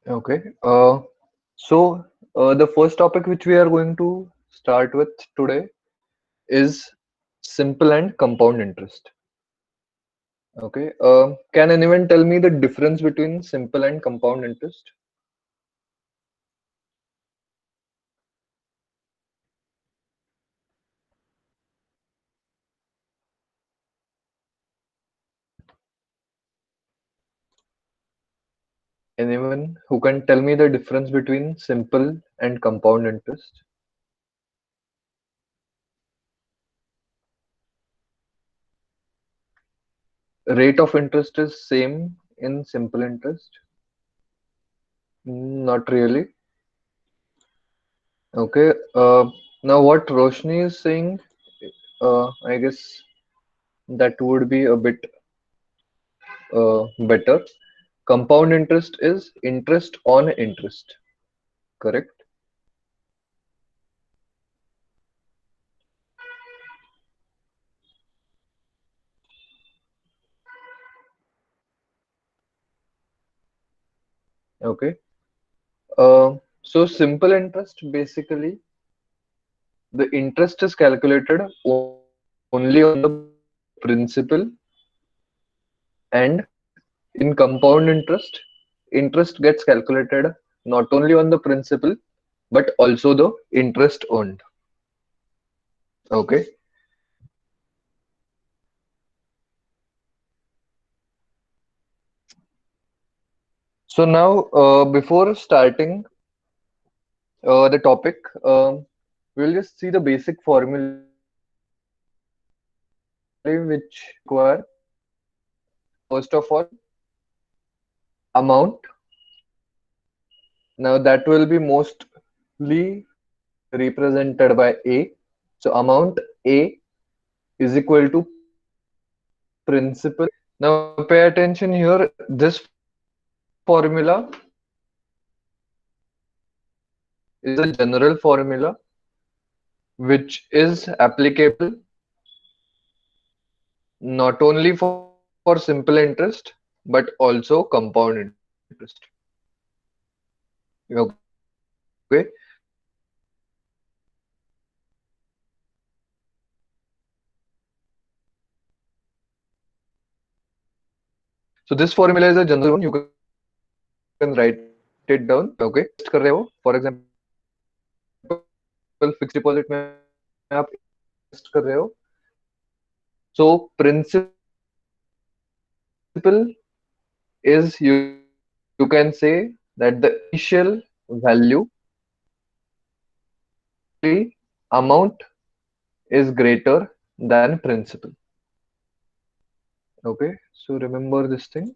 Okay. The first topic which we are going to start with today is simple and compound interest. Okay. Can anyone tell me the difference between simple and compound interest? Anyone who can tell me the difference between simple and compound interest? Rate of interest is same in simple interest? Not really. Okay. Now what Roshni is saying, I guess that would be a bit better. Compound interest is interest on interest, correct? Okay. So simple interest basically the interest is calculated only on the principal, and in compound interest gets calculated not only on the principal but also the interest earned. Okay. So now before starting the topic, we'll just see the basic formulae which require. First of all, amount. Now that will be mostly represented by A. So amount A is equal to principal. Now pay attention here. This formula is a general formula which is applicable not only for simple interest but also compound interest. Okay. So this formula is a general formula you can write it down. Okay. कर रहे हो for example fix deposit में आप invest कर रहे हो so principal is you can say that the initial value amount is greater than principal. Okay, so remember this thing.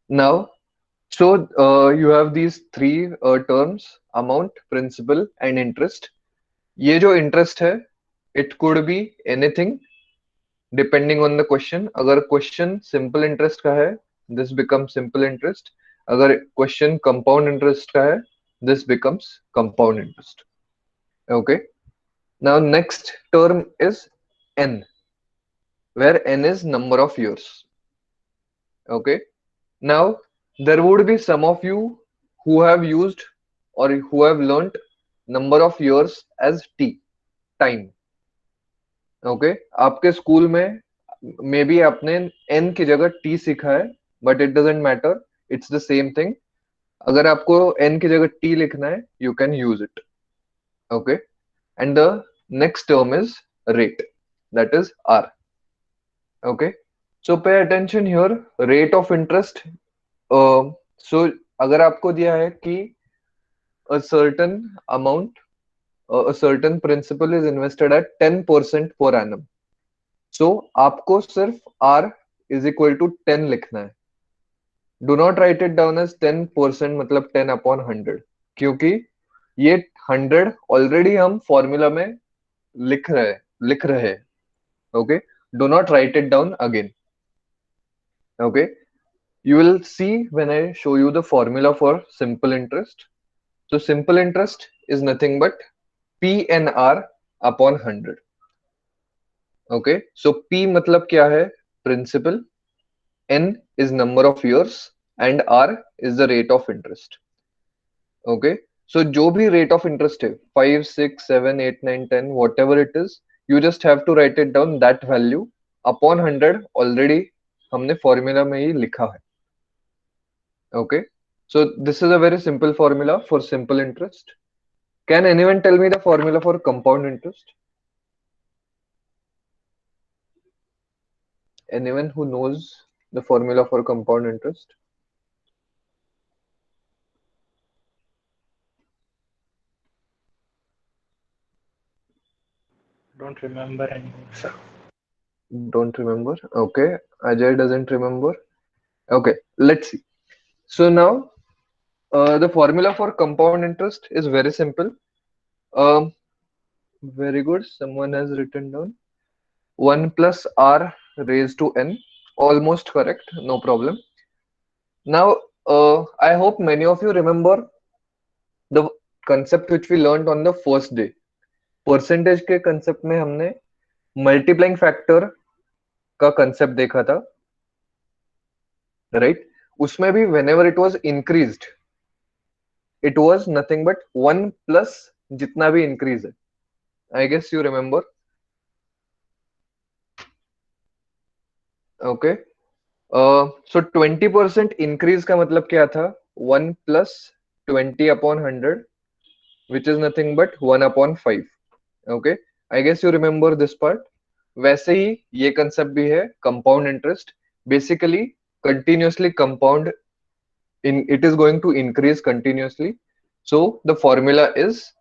Now, so you have these three terms: amount, principal, and interest. ये जो interest है, it could be anything depending on the question. अगर question simple interest का है, this becomes simple interest. अगर question compound interest का है, this becomes compound interest. Okay. Now next term is n, where n is number of years. Okay. Now there would be some of you who have used or who have learnt number of years as t, time. Okay आपके school में may be आपने N की जगह T सीखा है but it doesn't matter it's the same thing अगर आपको N की जगह टी लिखना है you can use it okay and the next term is rate that is R okay so pay attention here rate of interest so अगर आपको दिया है कि a certain amount a certain principal is invested at 10% per annum. सो आपको सिर्फ R is equal to 10 लिखना है. Do not write it down as 10% मतलब 10/100 क्योंकि ये 100 ऑलरेडी हम फॉर्मूला में लिख रहे हैं. Okay do not write it down again. Okay you will see when I show you the formula for simple interest. So simple interest is nothing but PNR upon 100. Okay so P मतलब क्या है principal, n is number of years, and r is the rate of interest. Okay, so जो भी rate of interest है 5, 6, 7, 8, 9, 10, whatever it is, you just have to write it down that value upon 100 already हमने formula में ही लिखा है. Okay, so this is a very simple formula for simple interest. Can anyone tell me the formula for compound interest? Anyone who knows the formula for compound interest? Don't remember anymore, sir. Don't remember. Okay, Ajay doesn't remember. Okay, let's see. So now the formula for compound interest is very simple. Um, very good. Someone has written down 1 plus r raised to n. Almost correct. No problem. Now, I hope many of you remember the concept which we learned on the first day. Percentage के concept में हमने multiplying factor का concept देखा था, right? उसमें भी whenever it was increased, it was nothing but 1 plus जितना भी increase है. I guess you remember. Okay. So 20% increase का मतलब क्या था? 1 plus 20 upon 100, which is nothing but 1 upon 5. Okay. I guess you remember this part. वैसे ही ये concept भी है compound interest. Basically continuously compound in it is going to increase continuously. So the formula is,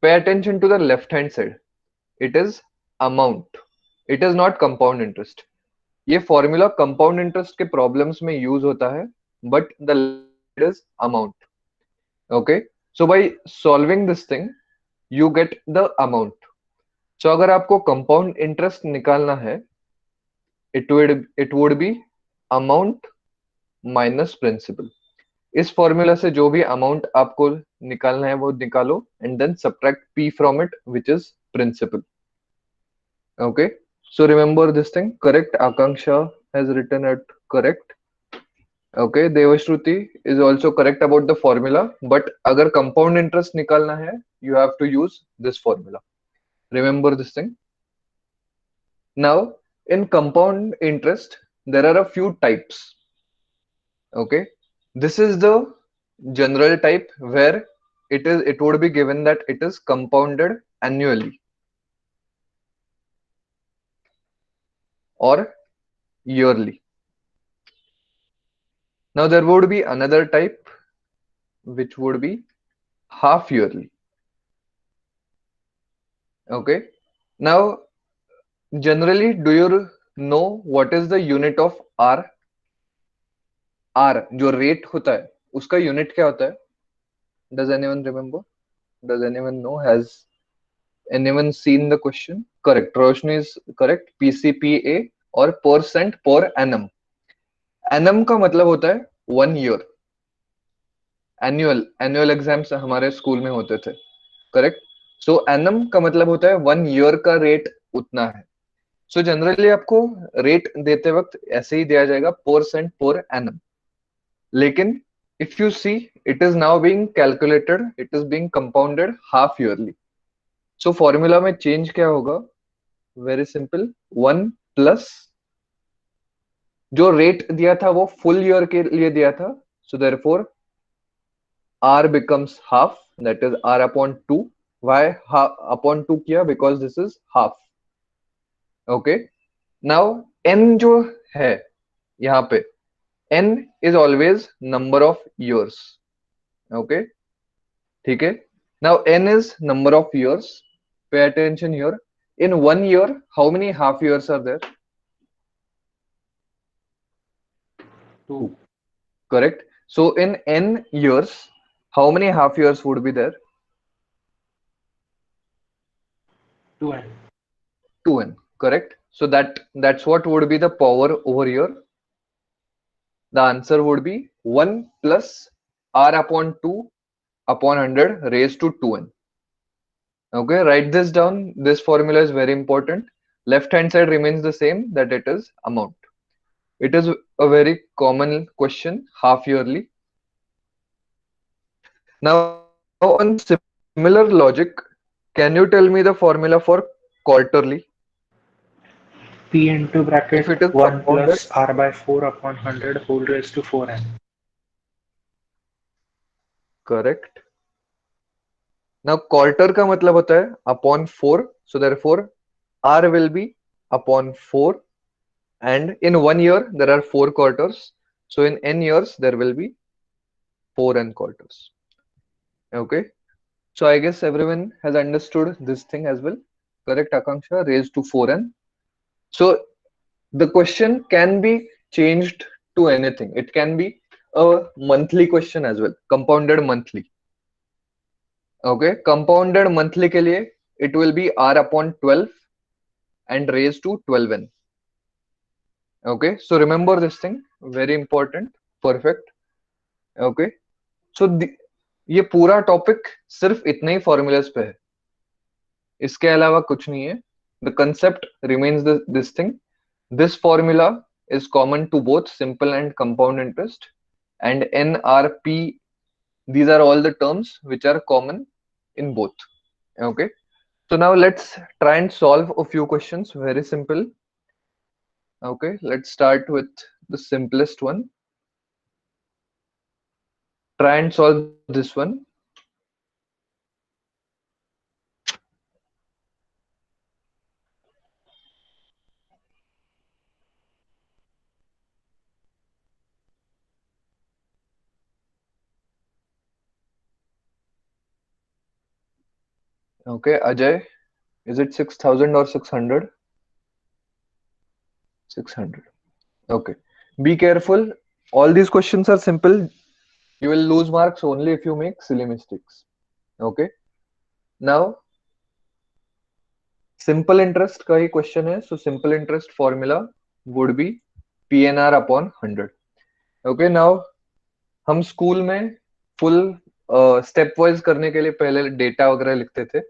pay attention to the left hand side. It is amount. It is not compound interest. ये formula compound interest के problems में use होता है, but the is amount. Okay, so by solving this thing you get the amount. सो अगर आपको compound interest निकालना है, it would be amount minus principal. इस फॉर्मूला से जो भी अमाउंट आपको निकालना है वो निकालो, and then subtract p from it which is principal. Okay, so remember this thing. Correct. Akanksha has written it correct. Okay, Devashruti is also correct about the formula, but अगर compound interest निकालना है, you have to use this formula. Remember this thing. Now, in compound interest, there are a few types. Okay, this is the general type where it would be given that it is compounded annually or yearly. Now there would be another type which would be half yearly. Okay, now generally do you know what is the unit of r? r जो rate होता है उसका unit क्या होता है? Does anyone remember? Does anyone know? Has anyone seen the question? Correct, Roshni is correct. PCPA और percent per annum. annum का मतलब होता है 1 year. एनुअल एग्जाम्स हमारे स्कूल में होते थे, करेक्ट? सो एनम का मतलब होता है 1 ईयर का रेट उतना है. सो जनरली आपको रेट देते वक्त ऐसे ही दिया जाएगा परसेंट पर एनम. लेकिन if you see, it is now being calculated, it is being compounded half yearly. So formula में चेंज क्या होगा? वेरी सिंपल, 1 प्लस जो रेट दिया था वो फुल ईयर के लिए दिया था, so therefore r becomes half, that is r upon 2. Why upon 2 किया? Because this is half. Okay, now n जो है यहाँ पे, n is always number of years. Okay, ठीक है? Now n is number of years. Pay attention here. In 1 year, how many half years are there? 2. Correct. So in n years, how many half years would be there? 2n. 2n. Correct. So that's what would be the power over here. The answer would be 1 plus r upon 2 upon 100 raised to 2n. Okay, write this down. This formula is very important. Left hand side remains the same, that it is amount. It is a very common question, half yearly. Now, on similar logic, can you tell me the formula for quarterly? P into If it is bracket compounded, 1 plus R by 4 upon 100 whole raised to 4n. correct. Now, quarter का मतलब होता है upon 4. So therefore, R will be upon 4. And in 1 year, there are 4 quarters. So in n years, there will be 4n quarters. Okay. So I guess everyone has understood this thing as well. Correct, Akanksha? Raised to 4n. So the question can be changed to anything. It can be a monthly question as well. Compounded monthly. Okay. Compounded monthly के लिए it will be r upon 12 and raised to 12n. Okay. So remember this thing. Very important. Perfect. Okay. So ये पूरा topic सिर्फ इतने ही formulas पे है, इसके अलावा कुछ नहीं है. The concept remains this thing. This formula is common to both simple and compound interest, and NRP, these are all the terms which are common in both. Okay, so now let's try and solve a few questions. Very simple. Okay, let's start with the simplest one. Try and solve this one. Okay, Ajay, is it 6,000 or 600? 600. Okay, be careful. All these questions are simple. You will lose marks only if you make silly mistakes. Okay, now simple interest का ही question है. So simple interest formula would be PNR upon 100. Okay, now हम school में full step wise करने के लिए पहले data वगैरह लिखते थे,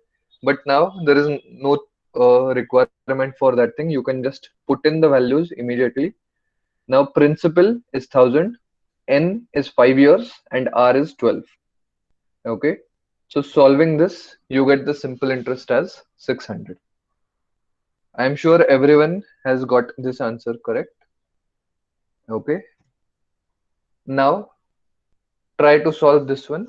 but now there is no requirement for that thing. You can just put in the values immediately. Now principal is 1,000, N is 5 years, and R is 12. Okay, so solving this, you get the simple interest as 600. I am sure everyone has got this answer correct. Okay, now try to solve this one.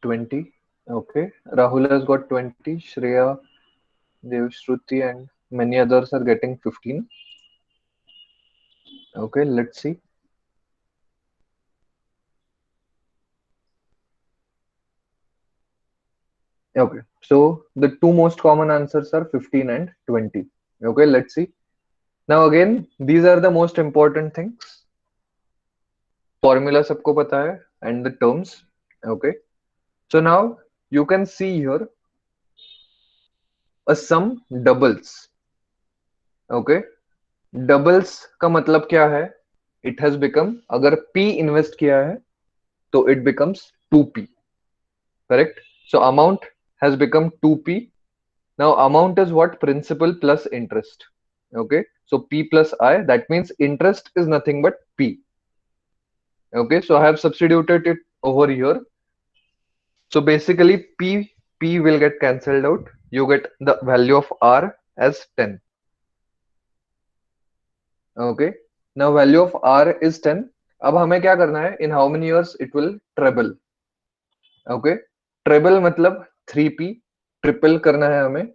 Twenty. Okay, Rahul has got 20. Shreya, Devshruti, and many others are getting 15. Okay, let's see. Okay, so the two most common answers are 15 and 20. Okay, let's see. Now again, these are the most important things. Formula सबको पता है and the terms. Okay, so now you can see here a sum doubles. Okay, doubles का मतलब क्या है? It has become, अगर P invest किया है तो it becomes 2P. Correct? So amount has become 2P. Now amount is what? Principal plus interest. Okay, so P plus I, that means interest is nothing but P. Okay, so I have substituted it over here. So basically P P will get cancelled out. You get the value of R as 10. Okay. Now value of R is 10. अब हमें क्या करना है? In how many years it will treble? Okay. Treble मतलब 3P. Triple करना है हमें.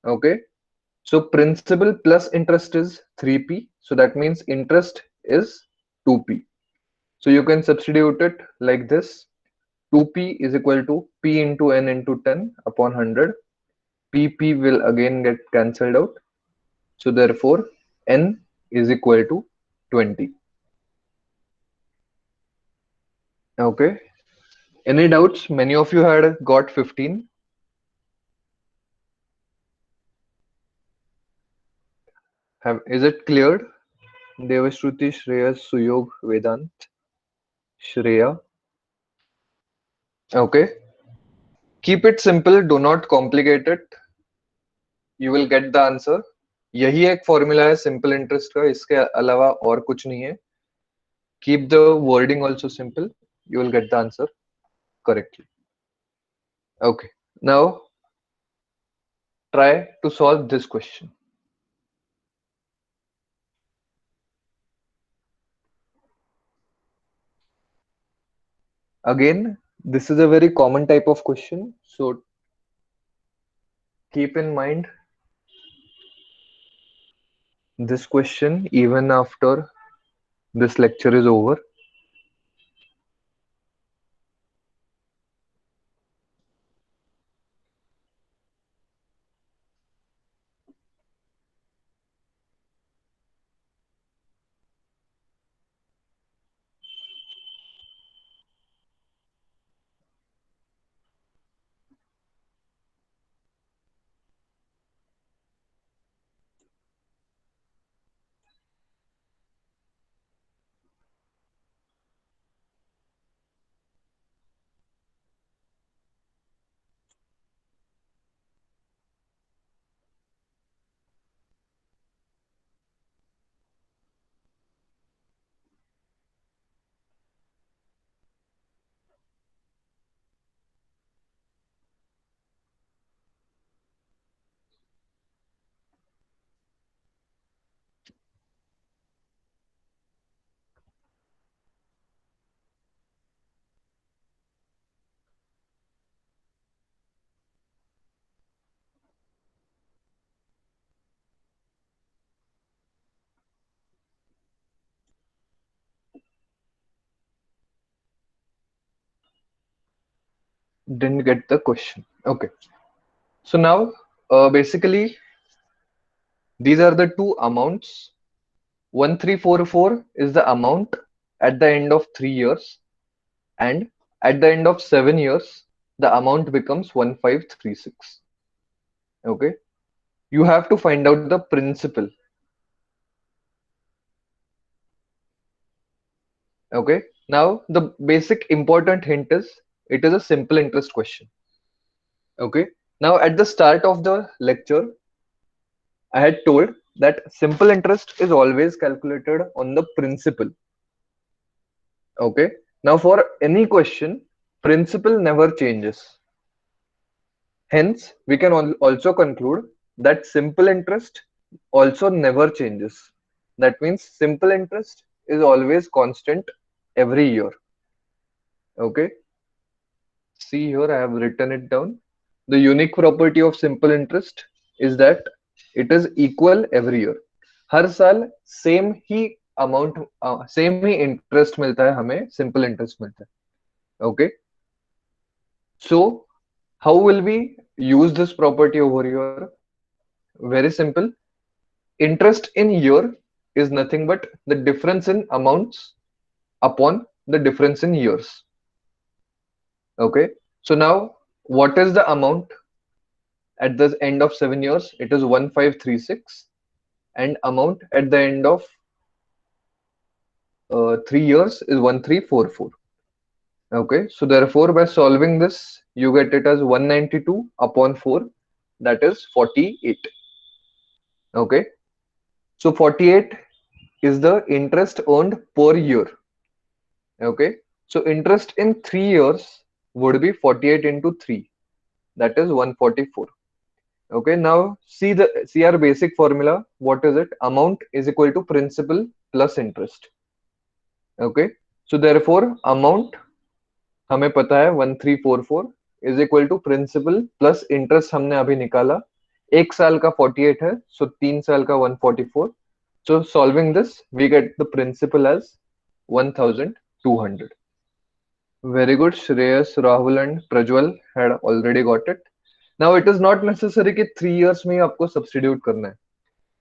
Okay. So principal plus interest is 3P. So that means interest is 2P. So you can substitute it like this. 2P is equal to P into N into 10 upon 100. PP will again get cancelled out. So therefore, N is equal to 20. Okay. Any doubts? Many of you had got 15. Is it cleared? Devashruti, Shreyas, Suyog, Vedant, Shreya. Okay. Keep it simple. Do not complicate it. You will get the answer. यही एक formula है simple interest का, इसके अलावा और कुछ नहीं है. Keep the wording also simple. You will get the answer correctly. Okay. Now try to solve this question. Again, this is a very common type of question. So keep in mind this question even after this lecture is over. Didn't get the question. Okay. So now basically these are the two amounts. 1344 is the amount at the end of 3 years, and at the end of 7 years, the amount becomes 1536. Okay. You have to find out the principal. Okay. Now the basic important hint is it is a simple interest question. Okay. Now at the start of the lecture, I had told that simple interest is always calculated on the principal. Okay. Now for any question, principal never changes. Hence, we can also conclude that simple interest also never changes. That means simple interest is always constant every year. Okay. See here, I have written it down. The unique property of simple interest is that it is equal every year. हर साल same ही amount same ही interest मिलता है हमें, simple interest मिलता है. Okay. So how will we use this property over here? Very simple. Interest in year is nothing but the difference in amounts upon the difference in years. Okay. So now what is the amount at the end of 7 years? It is 1536, and amount at the end of 3 years is 1344. Okay, so therefore by solving this, you get it as 192 upon 4, that is 48. Okay, so 48 is the interest earned per year. Okay, so interest in 3 years would be 48 into 3. that is 144. Okay, now see our basic formula. What is it? Amount is equal to principal plus interest. Okay, so therefore amount हमें पता है 1344 is equal to principal plus interest हमने अभी निकाला, एक साल का 48 है, सो 3 साल का 144. So solving this, we get the principal as 1200. Very good. Shreyas, Rahul and Prajwal had already got it. Now it is not necessary कि 3 years में ही आपको substitute करना है.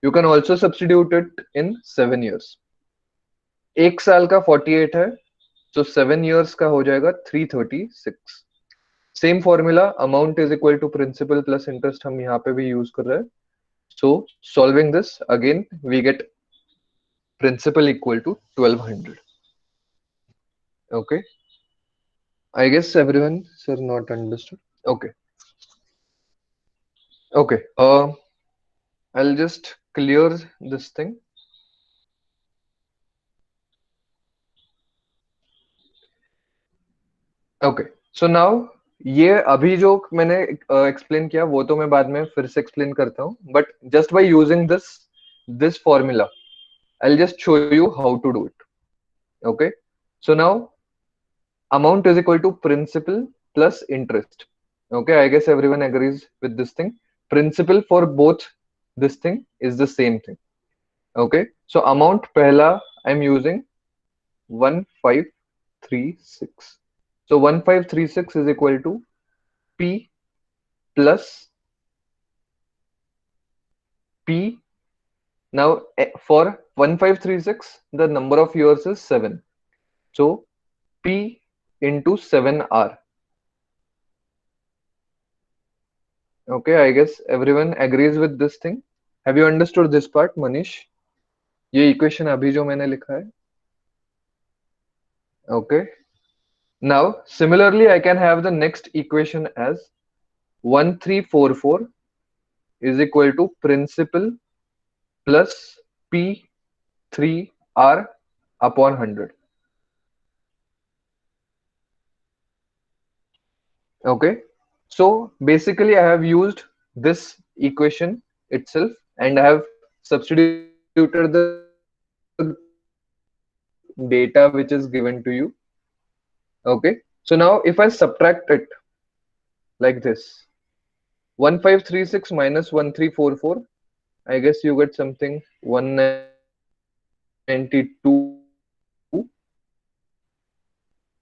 You can also substitute it in 7 years. एक साल का 48 है, so 7 years का हो जाएगा 336. Same formula, amount is equal to principal plus interest, हम यहाँ पे भी यूज कर रहे हैं. So solving this again we get principal equal to 1200. Okay, I guess everyone sir not understood. Okay, okay, I'll just clear this thing. Okay, so now ये अभी जो मैंने एक्सप्लेन किया वो तो मैं बाद में फिर से एक्सप्लेन करता हूँ, but just by using this formula I'll just show you how to do it. Okay, so now amount is equal to principal plus interest. Okay, I guess everyone agrees with this thing. Principal for both this thing is the same thing. Okay, so amount pehla I'm using 1536. So 1536 is equal to P plus P. Now for 1536 the number of years is 7, so P into 7R. Okay, I guess everyone agrees with this thing. Have you understood this part, Manish? ये equation अभी जो मैंने लिखा है. Okay, now similarly I can have the next equation as 1344 is equal to principal plus P3R upon 100. Okay, so basically I have used this equation itself and I have substituted the data which is given to you. Okay, so now if I subtract it like this, 1536 minus 1344, I guess you get something 192.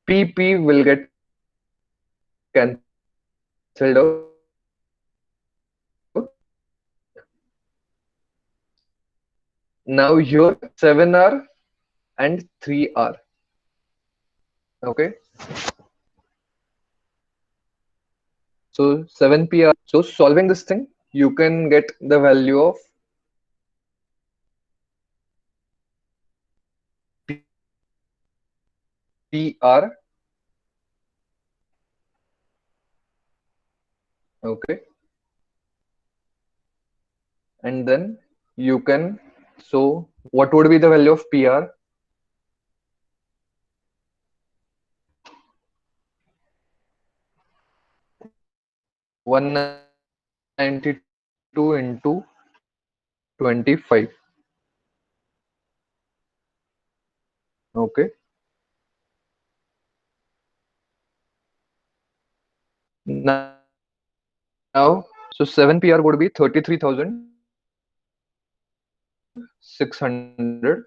PP will get cancelled out. Now here 7R and 3R. Okay, so 7PR. So solving this thing, you can get the value of PR. Okay, and then you can, so what would be the value of PR? (192 into 25). Okay, now so 7PR would be 33,600.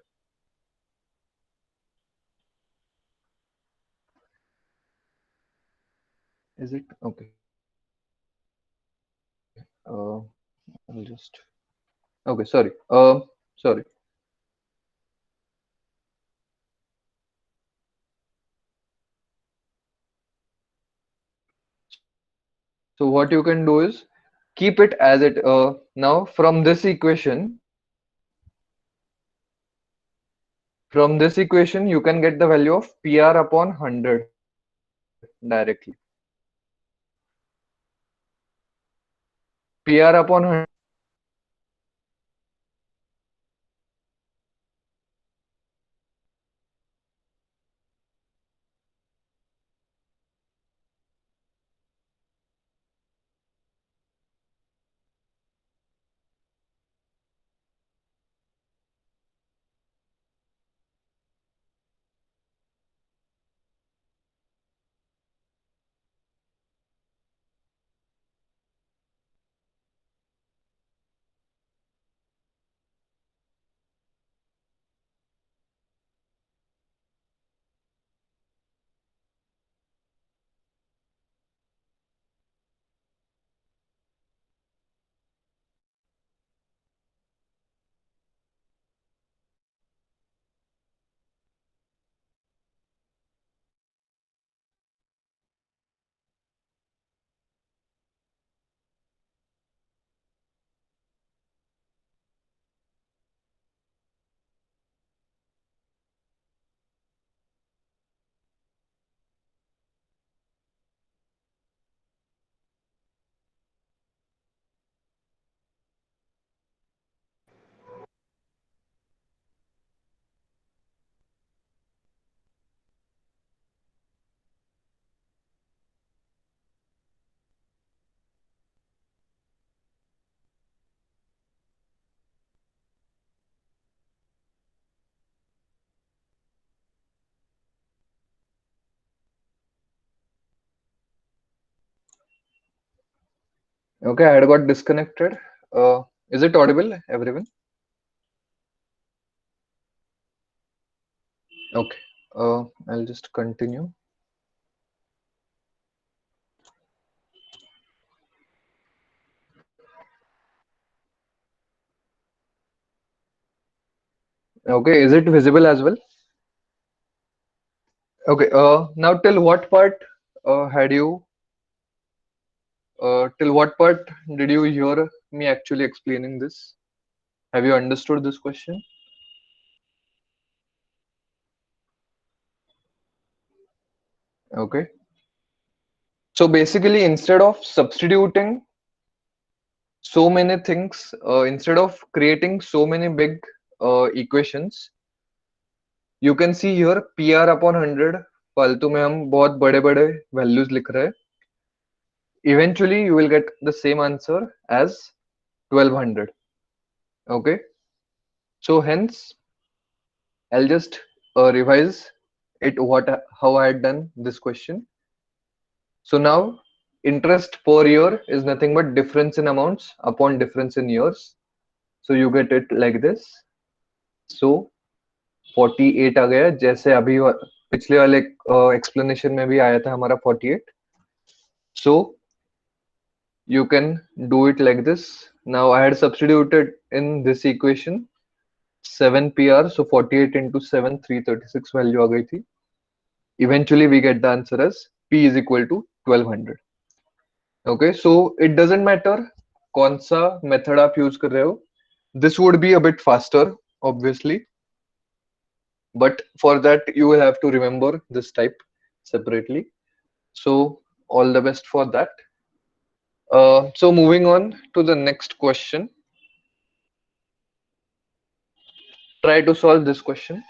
Is it okay? I'll just, okay, sorry. Sorry. So what you can do is keep it as it. Now from this equation you can get the value of PR upon 100 directly. PR upon 100. Okay, I had got disconnected. Is it audible, everyone? Okay. I'll just continue. Okay, is it visible as well? Okay. Now till what part had you till what part did you hear me actually explaining this? Have you understood this question? Okay. So basically, instead of substituting so many things, instead of creating so many big equations, you can see here PR upon 100 फालतू में हम बहुत बड़े बड़े values लिख रहे हैं. Eventually you will get the same answer as 1200. Okay, so hence I'll just revise it what how I had done this question. So now interest per year is nothing but difference in amounts upon difference in years. So you get it like this. So 48 आ गया, जैसे अभी पिछले वाले explanation में भी आया था हमारा 48. So you can do it like this. Now I had substituted in this equation 7 PR, so 48 into 7, 336 value आ गई थी. Eventually we get the answer as P is equal to 1200. Okay, so it doesn't matter कौन सा method आप use कर रहे हो. This would be a bit faster, obviously, but for that you will have to remember this type separately. So all the best for that. So moving on to the next question. Try to solve this question.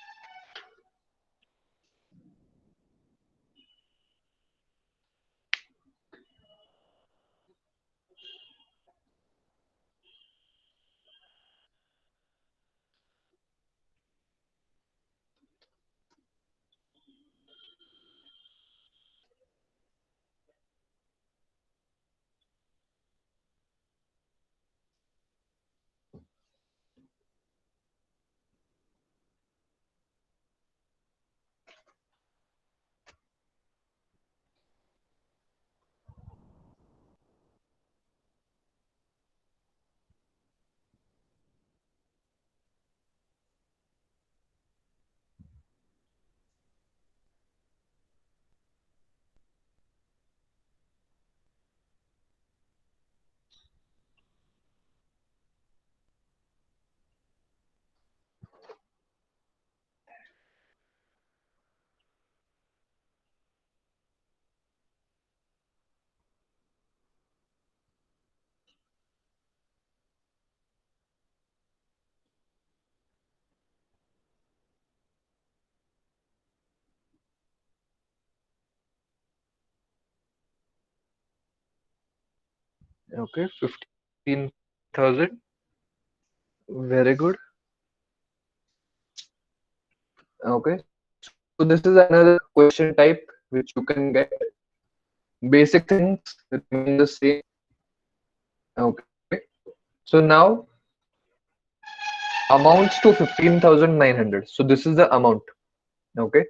Okay, 15,000. Very good. Okay, so this is another question type which you can get. Basic things remain the same. Okay, so now amounts to 15,900. So this is the amount. Okay,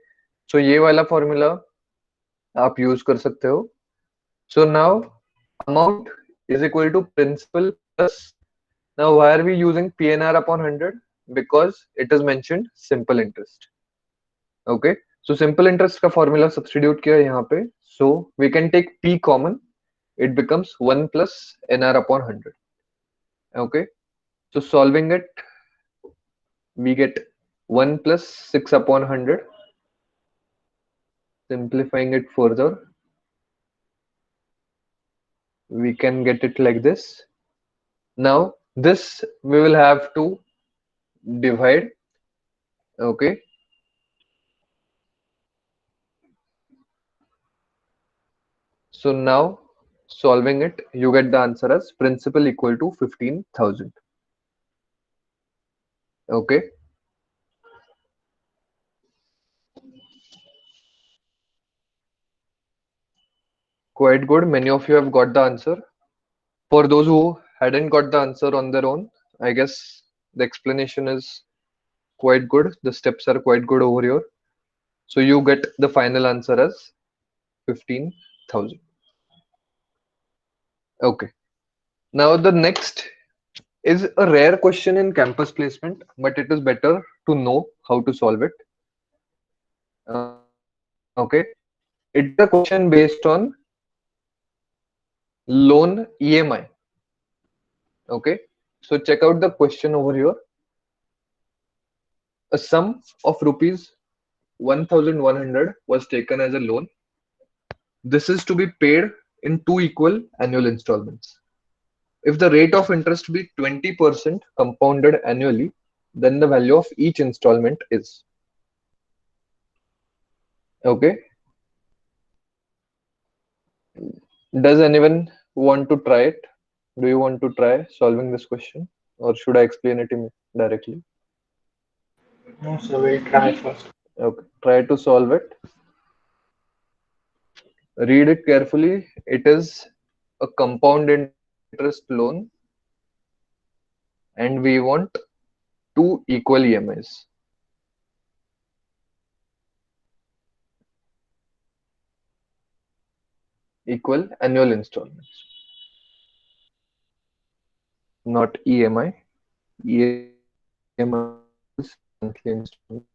so ये वाला formula आप use कर सकते हो. So now amount is equal to principal plus. Now why are we using PNR upon 100? Because it is mentioned simple interest. Okay, so simple interest का formula substitute किया यहाँ पे. So we can take P common. It becomes 1 plus NR upon 100. Okay, so solving it, we get 1 plus 6 upon 100. Simplifying it further, we can get it like this. Now this we will have to divide. Okay, so now solving it, you get the answer as principal equal to 15,000. Okay, quite good. Many of you have got the answer. For those who hadn't got the answer on their own, I guess the explanation is quite good. The steps are quite good over here. So you get the final answer as 15,000. Okay. Now the next is a rare question in campus placement, but it is better to know how to solve it. Okay. It is a question based on loan EMI. Okay. So check out the question over here. A sum of rupees 1,100 was taken as a loan. This is to be paid in two equal annual installments. If the rate of interest be 20% compounded annually, then the value of each installment is. Okay. Does anyone want to try it? Do you want to try solving this question, or should I explain it directly? No, so we'll try first. Okay. Try to solve it. Read it carefully. It is a compound interest loan, and we want two equal EMIs. Equal annual installments, not EMI. EMI is monthly installment.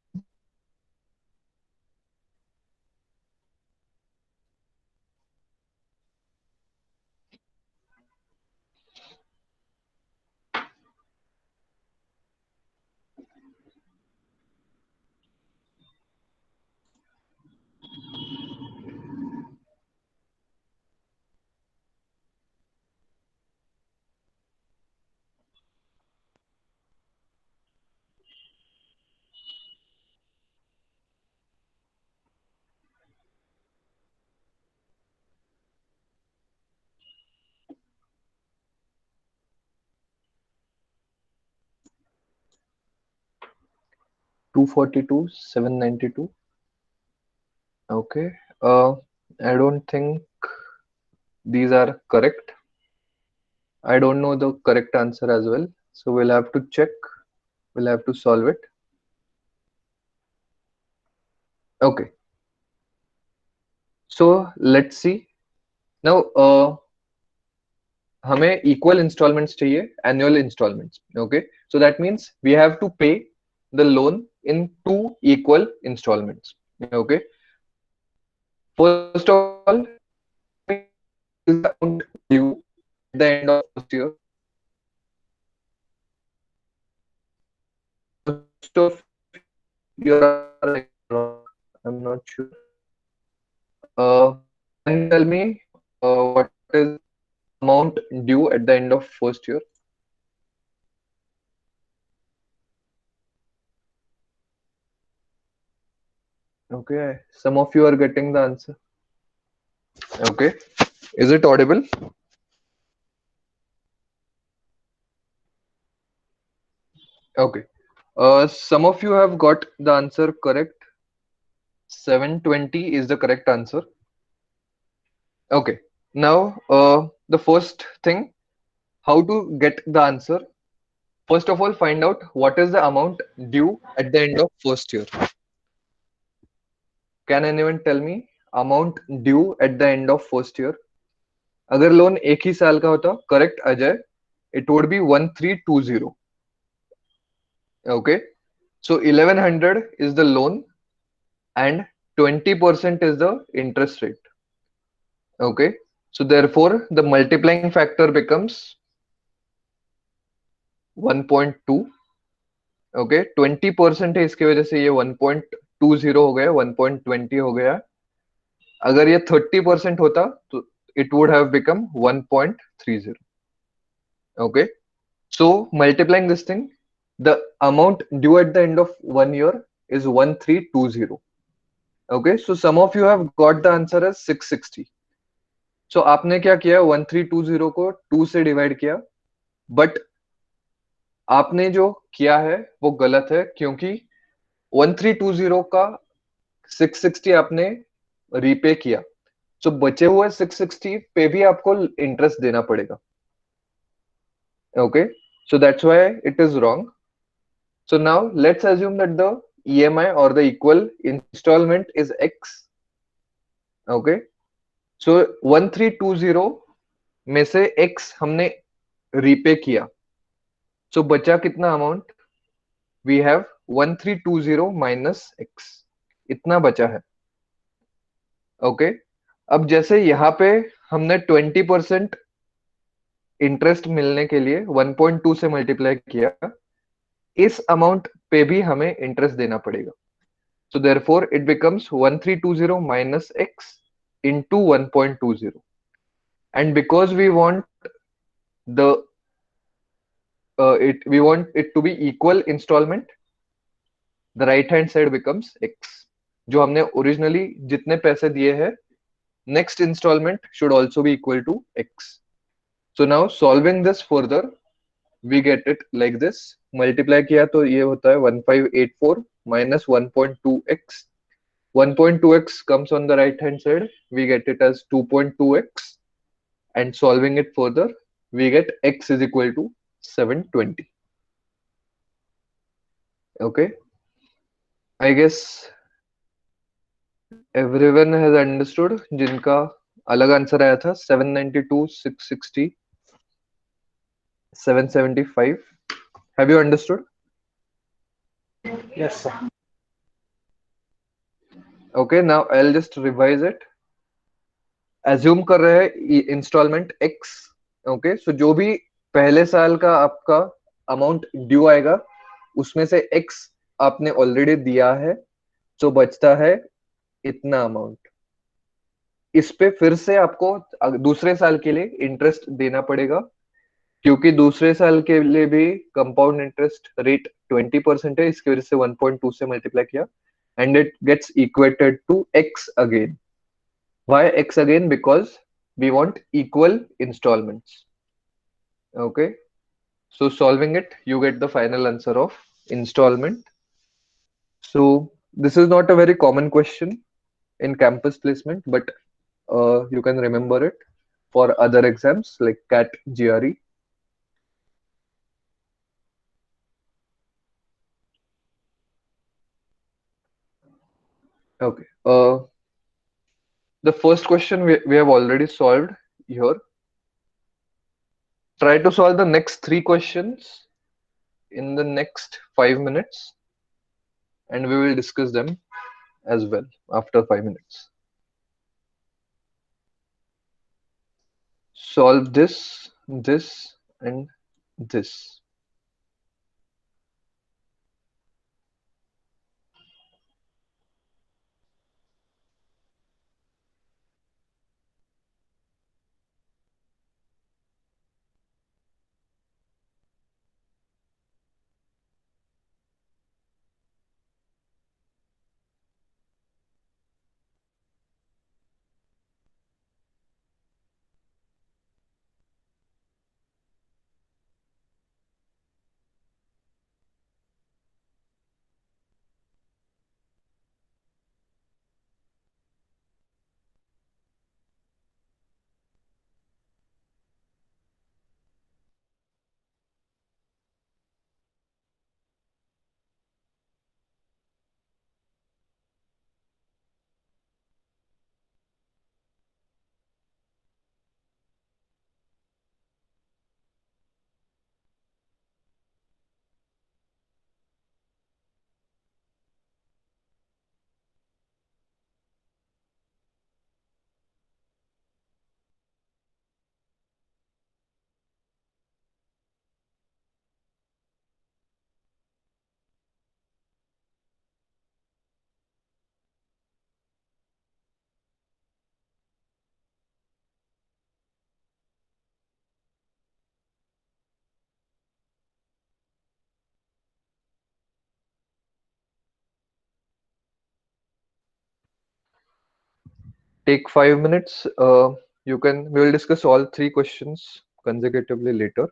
Two 42, 792. Okay. I don't think these are correct. I don't know the correct answer as well. So we'll have to check. We'll have to solve it. Okay. So let's see. Now, हमें equal installments चाहिए, annual installments. Okay. So that means we have to pay the loan in two equal installments. Okay. First of all, is the amount due at the end of first year. Most of you are like wrong. I'm not sure. Can you tell me what is amount due at the end of first year? Okay, some of you are getting the answer. Okay, is it audible? Okay, some of you have got the answer correct. 720 is the correct answer. Okay, now the first thing, how to get the answer. First of all, find out what is the amount due at the end of first year. Can anyone tell me amount due at the end of first year? अगर loan एक ही साल का होता, correct Ajay, it would be 1320. Okay, so 1100 is the loan and 20% is the interest rate. Okay, so therefore the multiplying factor becomes 1.2. Okay, 20% है, इसकी वजह से ये 1.20 हो गया, 1.20 हो गया. अगर ये 30% होता तो it would have become 1.30. Okay, so multiplying this thing, the amount due at the end of 1 year is 1320. Okay, so some of you have got the answer as 660. So आपने क्या किया, 1320 को 2 से डिवाइड किया, बट आपने जो किया है वो गलत है, क्योंकि 1320 का 660 आपने रीपे किया, तो बचे हुए 660 पे भी आपको इंटरेस्ट देना पड़ेगा. Okay, so that's why it is wrong. So now let's assume that the EMI or the equal installment is X. Okay, so 1320 में से X हमने रीपे किया, so बचा कितना amount? We have 1320 minus X, इतना बचा है. ओके, अब जैसे यहाँ पे हमने 20% इंटरेस्ट मिलने के लिए 1.2 से मल्टीप्लाई किया, इस अमाउंट पे भी हमें इंटरेस्ट देना पड़ेगा. So therefore it becomes 1320 minus x into 1.20. And because we want the it we want it to be equal installment, the right hand side becomes x. जो हमने ओरिजिनली जितने पैसे दिए हैं, next installment should also be equal to x. So now solving this further, we get it like this. Multiply किया तो ये होता है 1584 minus 1.2x. 1.2x comes on the right hand side, we get it as 2.2x, and solving it further, we get x is equal to 720. Okay, I guess everyone has understood. जिनका अलग answer आया था 792, 660, 775. Have you understood? Yes, sir. Okay, now I'll just revise it. Assume कर रहे हैं instalment x. Okay, सो जो भी पहले साल का आपका अमाउंट ड्यू आएगा, उसमें से x आपने ऑलरेडी दिया है, जो बचता है इतना अमाउंट. इस पे फिर से आपको दूसरे साल के लिए इंटरेस्ट देना पड़ेगा, क्योंकि दूसरे साल के लिए भी कंपाउंड इंटरेस्ट रेट 20% है, इसकी वजह से 1.2 से मल्टीप्लाई किया, and it gets equated to x again. Why x again? Because we want equal installments. Okay, so solving it, you get the final answer of installment. So this is not a very common question in campus placement, but you can remember it for other exams like CAT, GRE. Okay, the first question we have already solved here. Try to solve the next three questions in the next 5 minutes, and we will discuss them as well after 5 minutes. Solve this, this, and this. Take 5 minutes. We will discuss all three questions consecutively later.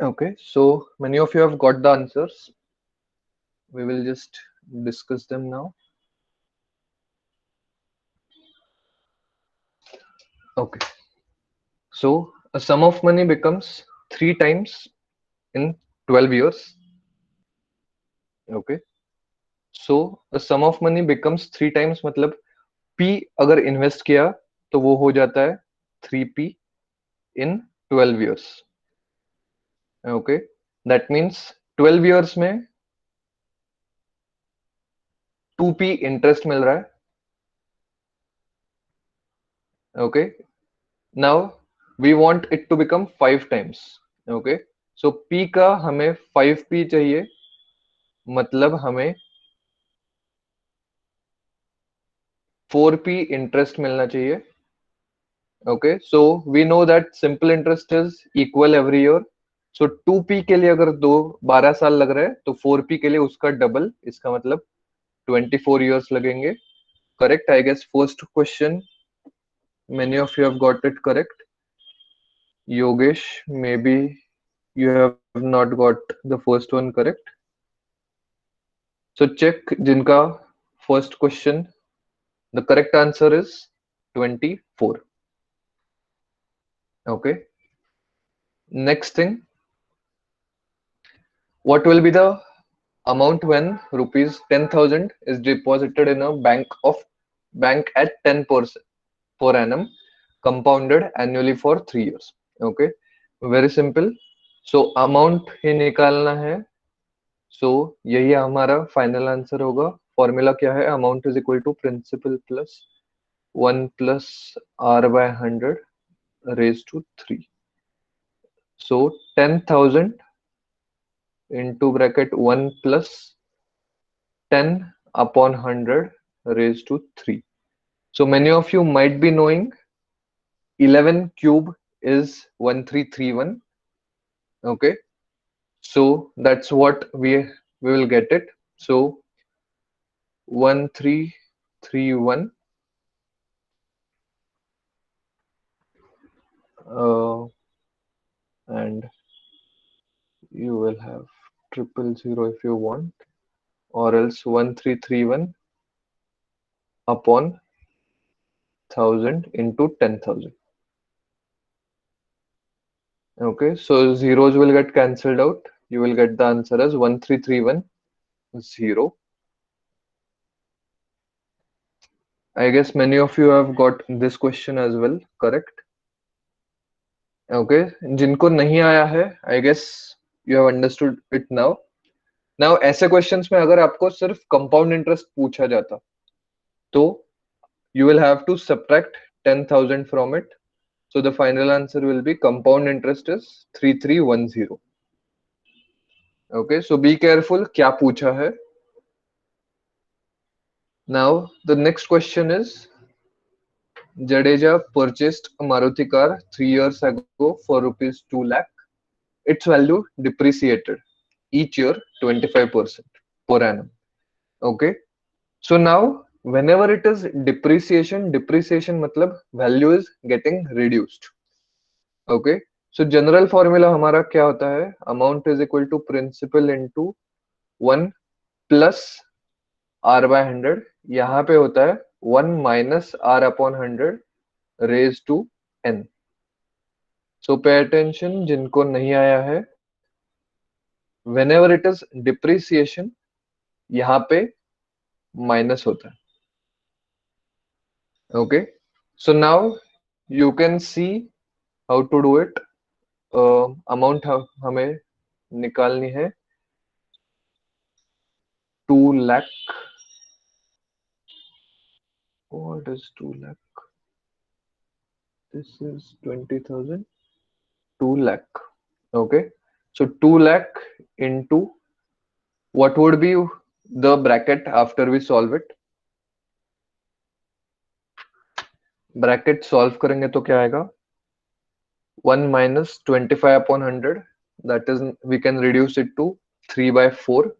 Okay, so many of you have got the answers. We will just discuss them now. Okay, so a sum of money becomes three times in 12 years. Okay, so a sum of money becomes three times मतलब P अगर invest किया तो वो हो जाता है 3P in 12 years. Okay, that means 12 years में 2P interest मिल रहा है. Okay, now we want it to become 5 times. Okay, so P का हमें 5P चाहिए, मतलब हमें 4P इंटरेस्ट मिलना चाहिए. Okay, so we know that simple interest is equal every year. So 2P के लिए अगर 12 साल लग रहे हैं तो 4P के लिए उसका डबल, इसका मतलब 24 years लगेंगे. Correct, I guess first question many of you have got it correct. Yogesh, maybe you have not got the first one correct. So check जिनका first question, the correct answer is 24. Okay, next thing, what will be the amount when rupees 10,000 is deposited in a bank at 10% per annum, compounded annually for 3 years. Okay, very simple. So amount ही निकालना है. So यही हमारा final answer होगा. Formula क्या है? Amount is equal to principal plus 1 plus r by 100 raised to 3. So 10,000 into bracket 1 plus 10 upon 100 raised to 3. So many of you might be knowing 11 cube is 1331. Okay, so that's what we will get it. So 1331, and you will have 000 if you want, or else 1331 upon 1000 into 10,000. Okay, so zeros will get cancelled out. You will get the answer as 1331 I guess many of you have got this question as well, correct? Okay, जिनको नहीं आया है, I guess you have understood it now. Now ऐसे questions में अगर आपको सिर्फ compound interest पूछा जाता, तो you will have to subtract 10,000 from it. So the final answer will be compound interest is 3310. Okay, so be careful क्या पूछा है. Now the next question is, Jadeja purchased a Maruti car 3 years ago for rupees 2 lakh. Its value depreciated each year 25% per annum. Okay, so now whenever it is depreciation मतलब value is getting reduced. Okay, so general formula हमारा क्या होता है? Amount is equal to principal into 1 plus r by 100. यहाँ पे होता है 1 minus r upon 100 raised to n. So pay attention जिनको नहीं आया है, whenever it is depreciation यहाँ पे minus होता है. Okay, so now you can see how to do it. Amount हमें निकालनी है 2 lakh. What is 2 lakh? This is 20,000. 2 lakh. Okay, so 2 lakh into what would be the bracket after we solve it? Bracket solve करेंगे तो क्या आएगा? 1 minus 25 upon 100, that is we can reduce it to 3 by 4.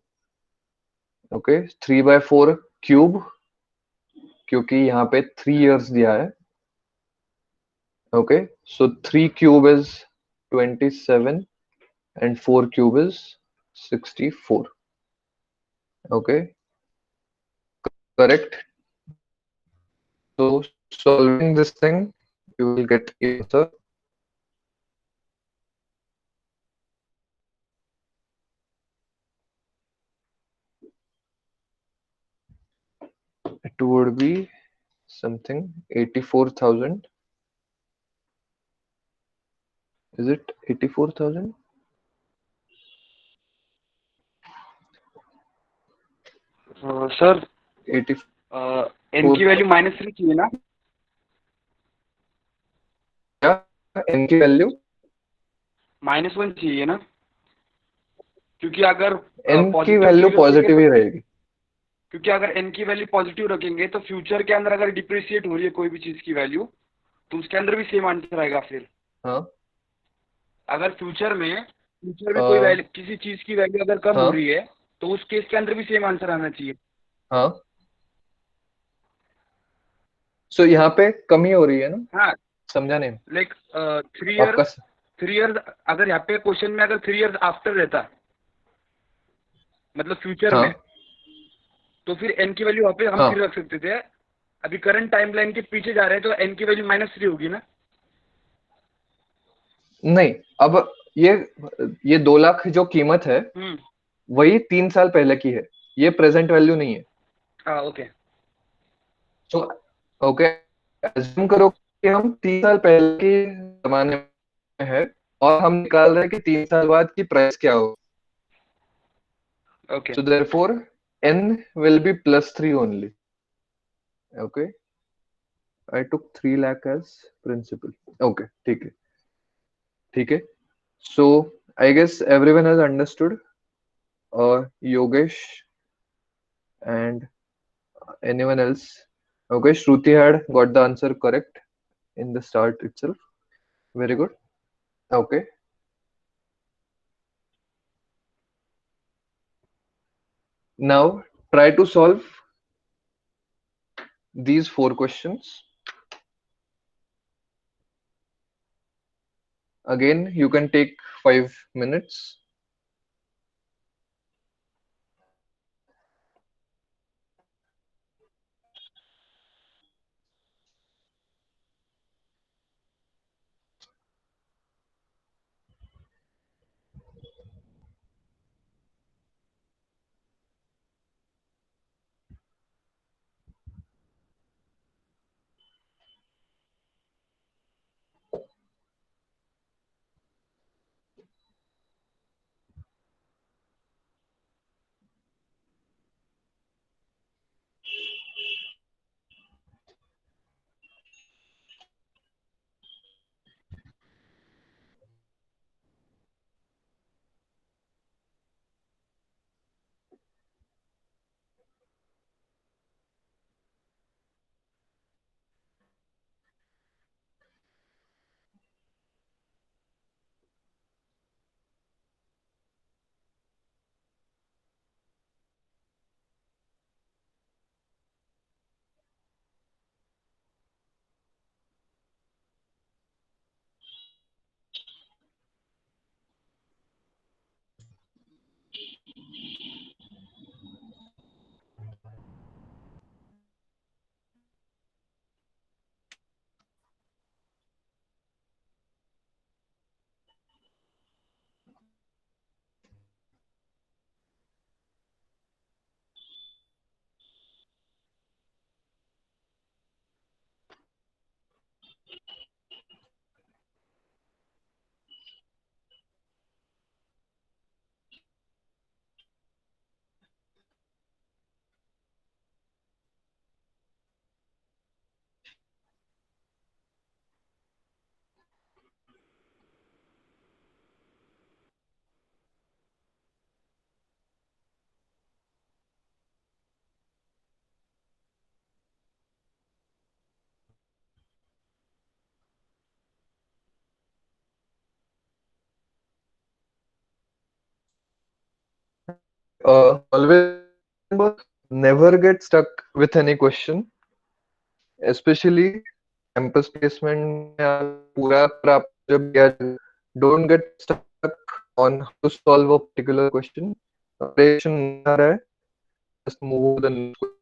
Okay, 3 by 4 cube, क्योंकि यहाँ पे 3 years दिया है. Okay, so 3 cube is 27 and 4 cube is 64. Okay, correct. So solving this thing, you will get the answer. It would be something 84,000. Is it 84,000? Sir 84. N की value -3 चाहिए ना? क्या n की वैल्यू? -1 चाहिए ना? क्योंकि अगर n की पॉजिटिव वैल्यू फिगर लेंगे पॉजिटिव तो, ही रहेगी. क्योंकि अगर n की वैल्यू पॉजिटिव रखेंगे तो फ्यूचर के अंदर अगर डिप्रिशिएट हो रही है कोई भी चीज की वैल्यू, तो उसके अंदर भी सेम आंसर आएगा फिर. हाँ अगर फ्यूचर में कोई वैल्यू, किसी चीज की वैल्यू अगर कम हो हाँ रही है, तो उस केस के अंदर भी सेम आंसर आना चाहिए. हाँ. सो यहाँ पे कमी हो रही है ना, हाँ, समझा नहीं लाइक 3 आपका. ईयर, 3 ईयर्स, अगर यहाँ पे क्वेश्चन में अगर 3 ईयर्स आफ्टर रहता, मतलब फ्यूचर में, हाँ तो फिर n की वैल्यू वहाँ पे हम हाँ. 3 रख सकते थे. अभी करंट टाइमलाइन के पीछे जा रहे हैं तो n की वैल्यू -3 होगी ना? नहीं, अब ये 2 लाख जो कीमत है वही 3 साल पहले की है, ये प्रेजेंट वैल्यू नहीं है. हाँ, ओके. सो ओके, अज्यूम करो कि हम 3 साल पहले के जमाने में है और हम निकाल रहे हैं कि 3 साल बाद की प्राइस क्या हो. Okay. So therefore n will be +3 only. Okay, I took 3 lakh as principal. Okay, ठीक है. So I guess everyone has understood. Yogesh and anyone else? Okay, Shruti had got the answer correct in the start itself. Very good. Okay. Now try to solve these 4 questions. Again, you can take 5 minutes. Always remember, never get stuck with any question, especially campus placement में पूरा पर आप जब don't get stuck on how to solve a particular question. अगर ये question नहीं आ रहा है, just move to the next question.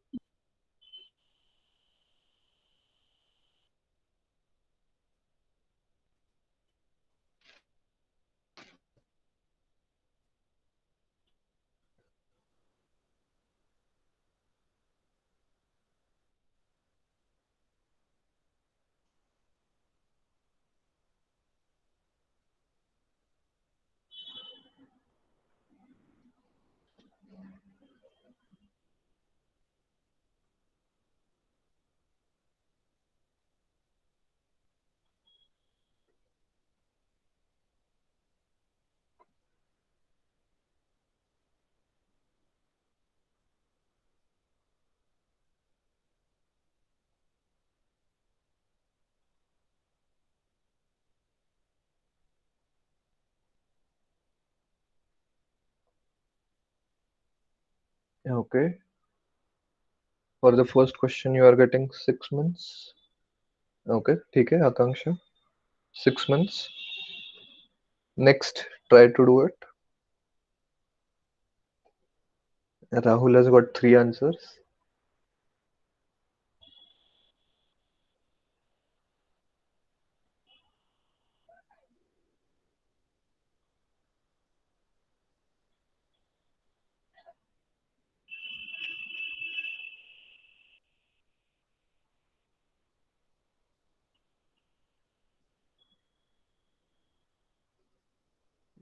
Okay. For the first question, you are getting 6 months. Okay, ठीक है, आकांक्षा. 6 months. Next, try to do it. Rahul has got 3 answers.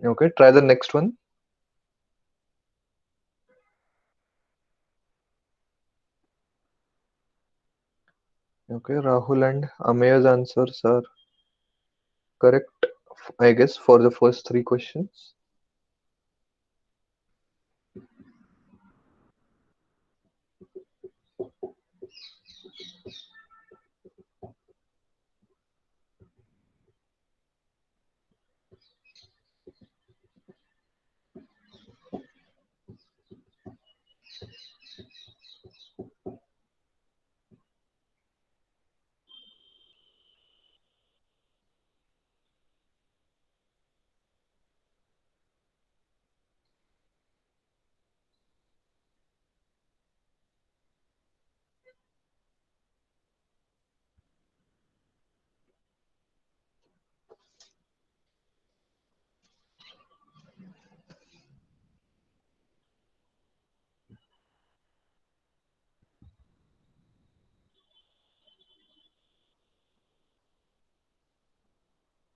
Okay, try the next one. Okay, Rahul and Ameya's answers are correct, I guess, for the first 3 questions.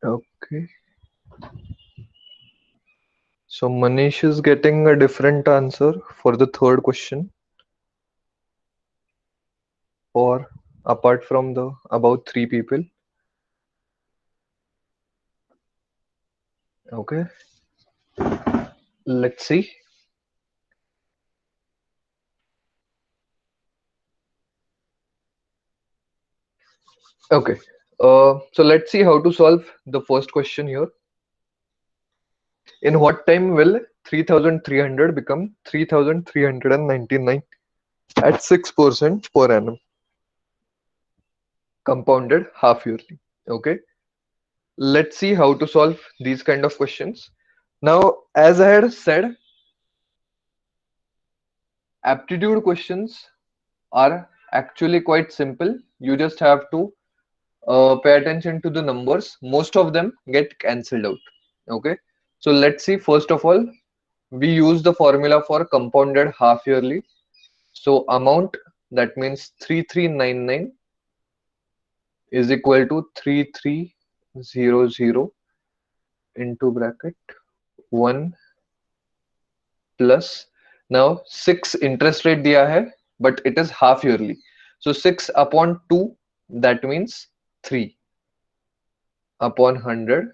Okay. So Manish is getting a different answer for the third question, or apart from the about 3 people. Okay, let's see. Okay, so let's see how to solve the first question here. In what time will 3,300 become 3,399 at 6% per annum, compounded half yearly? Okay, let's see how to solve these kind of questions. Now, as I had said, aptitude questions are actually quite simple. You just have to pay attention to the numbers. Most of them get cancelled out. Okay, so let's see. First of all, we use the formula for compounded half yearly. So amount, that means 3399 is equal to 3300 into bracket 1 plus, now 6 interest rate दिया है, but it is half yearly. So 6 upon 2, that means 3 upon 100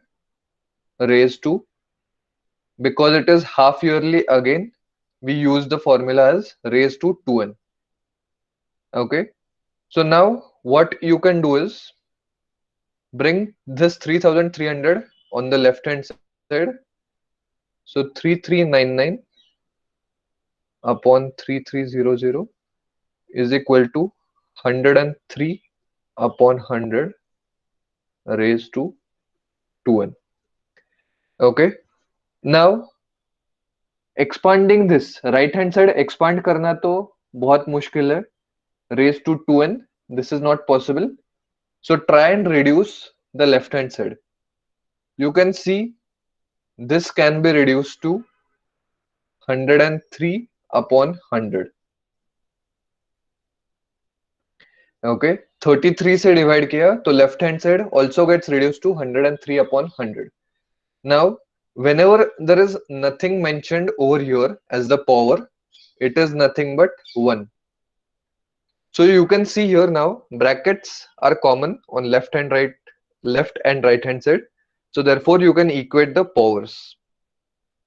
raised to, because it is half yearly again, we use the formula as raised to 2n. Okay, so now what you can do is bring this 3300 on the left hand side. So 3399 upon 3300 is equal to 103 upon 100 raised to 2n. Okay, now expanding this, right hand side expand करना तो बहुत मुश्किल है, raised to 2n, this is not possible. So try and reduce the left hand side. You can see this can be reduced to 103 upon 100. Okay, 33 से divide किया तो left hand side also gets reduced to 103 upon 100. Now whenever there is nothing mentioned over here as the power, it is nothing but 1. So you can see here now brackets are common on left and right hand side. So therefore you can equate the powers.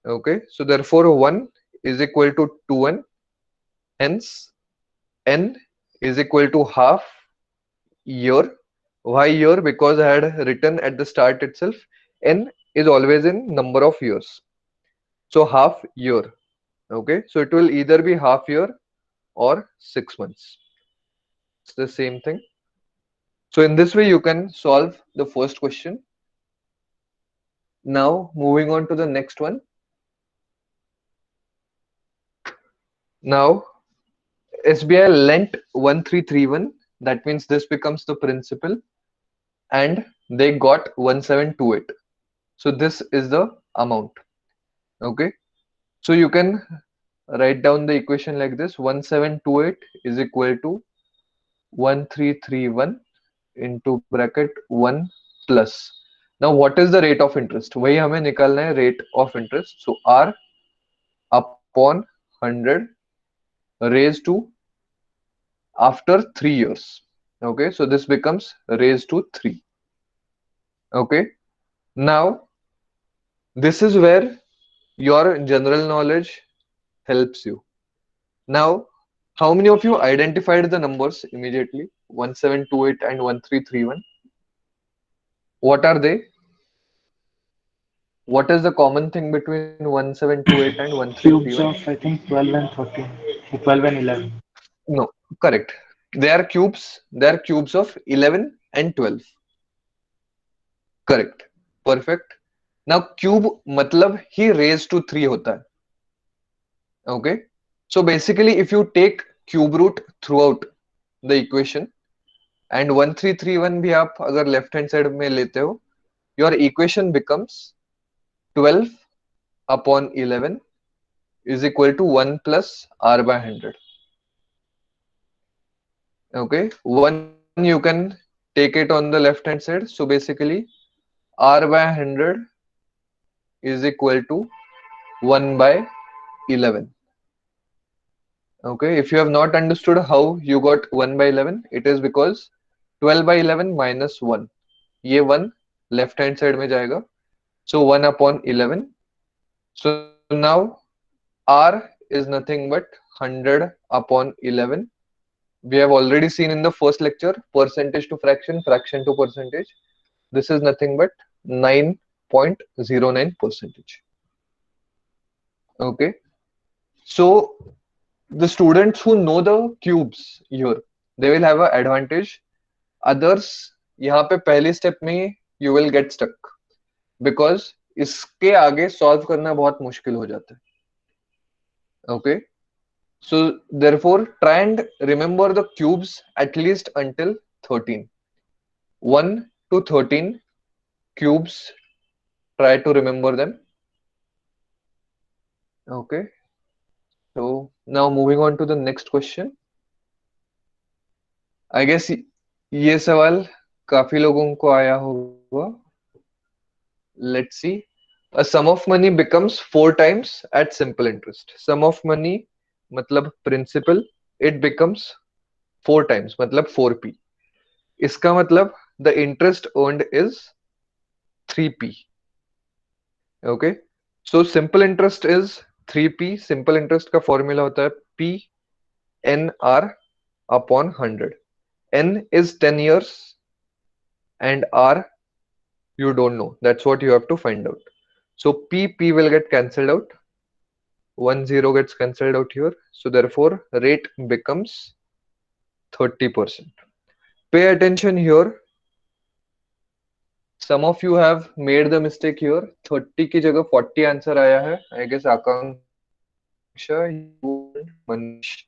Okay, so therefore 1 is equal to 2n, hence n is equal to half year. Why year? Because I had written at the start itself n is always in number of years. So half year. Okay, so it will either be half year or 6 months. It's the same thing. So in this way you can solve the first question. Now moving on to the next one. Now SBI lent 1331, that means this becomes the principal, and they got 1728. So this is the amount. Okay, so you can write down the equation like this: 1728 is equal to 1331 into bracket 1 plus. Now what is the rate of interest? वही हमें निकालना है, rate of interest. So R upon 100 raised to after 3 years. Okay, so this becomes raised to 3. Okay, now this is where your general knowledge helps you. Now, how many of you identified the numbers immediately? 1728 and 1331. What are they? What is the common thing between 1728 and Cubes 1331? of I think 12 and 13, 12 and 11. No, correct. They are cubes. They are cubes of 11 and 12. Correct. Perfect. Now cube मतलब ही raised to 3 होता है. Okay. So basically if you take cube root throughout the equation and 1331 भी आप अगर left hand side में लेते हो, your equation becomes 12 upon 11 is equal to 1 plus r by 100. Okay, 1 you can take it on the left hand side. So basically r by 100 is equal to 1 by 11. Okay, if you have not understood how you got 1 by 11, it is because 12 by 11 minus 1. ये 1 left hand side में जाएगा. So 1 upon 11. So now R is nothing but 100 upon 11. We have already seen in the first lecture percentage to fraction, fraction to percentage. This is nothing but 9.09 percentage. Okay. So the students who know the cubes here, they will have an advantage. Others यहाँ पे पहले step में you will get stuck because इसके आगे solve करना बहुत मुश्किल हो जाता है. Okay, so therefore try and remember the cubes at least until 13. 1 to 13 cubes, try to remember them. Okay, so now moving on to the next question. I guess ये सवाल काफी लोगों को आया होगा. Let's see. A sum of money becomes 4 times at simple interest. Sum of money मतलब principal, it becomes 4 times मतलब 4p. इसका मतलब the interest earned is 3p. Okay, so simple interest is 3p. Simple interest का formula होता है p nr upon 100. N is 10 years and r you don't know. That's what you have to find out. So p will get cancelled out. 10 gets cancelled out here. So therefore rate becomes 30%. Pay attention here. Some of you have made the mistake here. 30 की जगह 40 answer आया है. I guess Akanksha, you and Manish.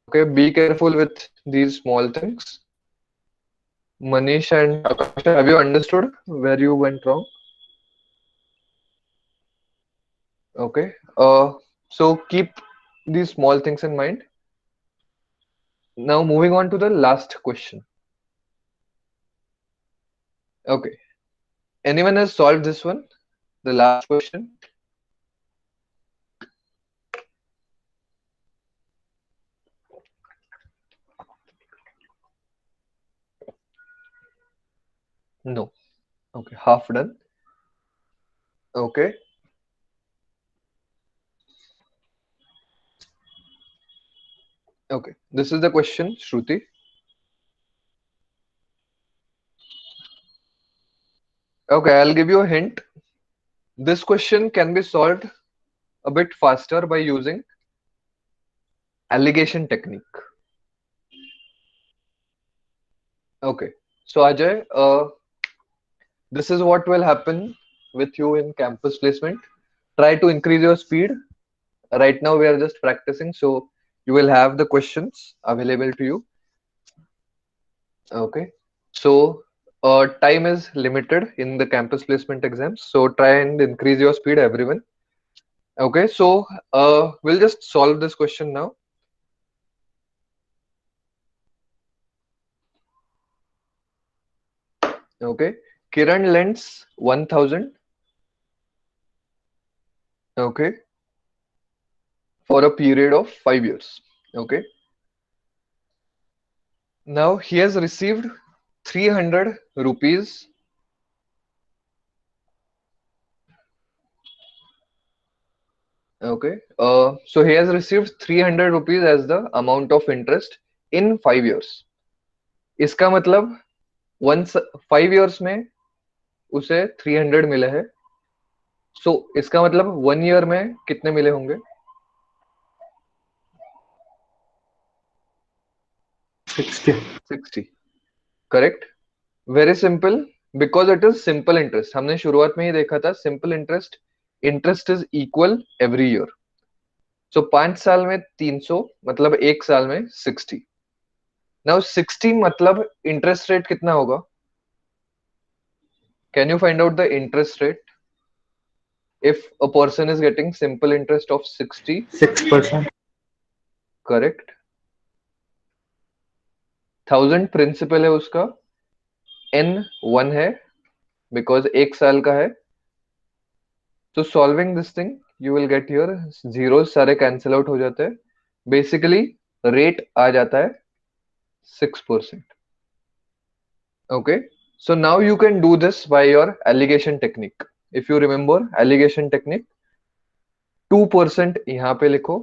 Okay, be careful with these small things. Manish and Akanksha, have you understood where you went wrong? Okay. So keep these small things in mind. Now moving on to the last question. Okay. Anyone has solved this one? The last question? No. Okay, half done. Okay. Okay. This is the question, Shruti. Okay, I'll give you a hint. This question can be solved a bit faster by using alligation technique. Okay. So Ajay, this is what will happen with you in campus placement. Try to increase your speed. Right now we are just practicing, so you will have the questions available to you. Okay. So time is limited in the campus placement exams, so try and increase your speed, everyone. Okay, so we'll just solve this question now. Okay, Kiran lends 1000. Okay, for a period of 5 years. Okay, now he has received 300 rupees. Okay, so he has received 300 rupees as the amount of interest in 5 years. इसका मतलब 5 years में उसे 300 मिले हैं. सो इसका मतलब 1 year में कितने मिले होंगे? 60. 60. Correct. Very simple, because it is simple interest. हमने शुरुआत में ही देखा था simple interest. Interest is equal every year. So 5 साल में 300 मतलब 1 साल में 60. नाउ 60 मतलब इंटरेस्ट रेट कितना होगा? Can you find out the interest rate if a person is getting simple interest of 60? 6%. Correct. 1000 principal है उसका, n 1 है बिकॉज 1 साल का है. तो solving this thing you will get your zero, सारे कैंसिल आउट हो जाते हैं. बेसिकली रेट आ जाता है 6%. Okay, so now you can do this by your alligation technique. If you remember alligation technique, 2% यहाँ पे लिखो,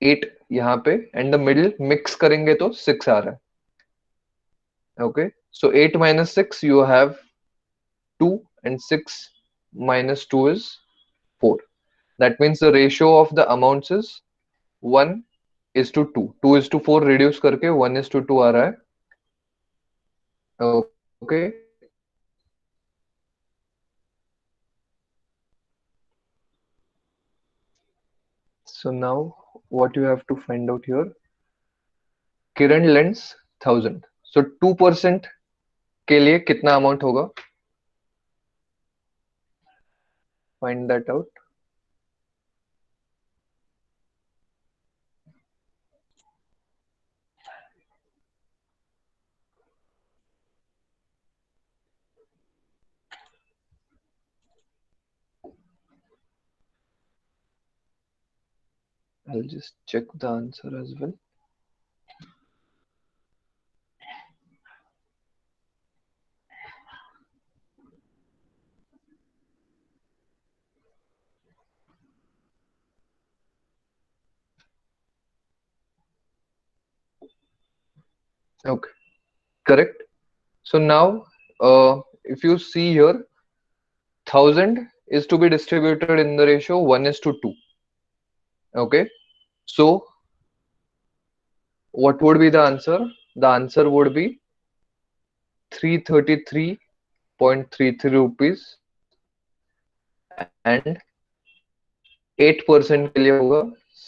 8 यहाँ पे, एंड द मिडिल मिक्स करेंगे तो 6 आ रहा है. Okay, so 8 minus 6 you have 2, and 6 minus 2 is 4. That means the ratio of the amounts is 1:2. 2:4 reduce करके 1:2 आ रहा है. Okay. So now what you have to find out here, Kiran lends 1000. So 2% के लिए कितना अमाउंट होगा? Find that out. I'll just check the answer as well. Okay, correct. So now, if you see here, 1000 is to be distributed in the ratio 1:2. Okay, so what would be the answer? The answer would be 333.33 rupees and 8% के लिए होगा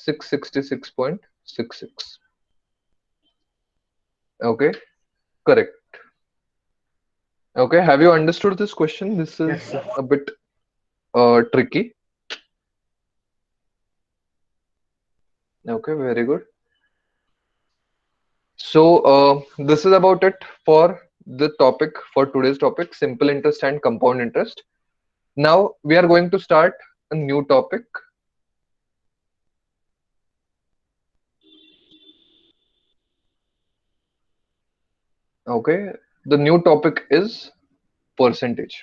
666.66. Okay, correct. Okay, have you understood this question? This Yes, is sir. a bit tricky. Okay, very good. So, this is about it for the topic, for today's topic, simple interest and compound interest. Now we are going to start a new topic. Okay, the new topic is percentage.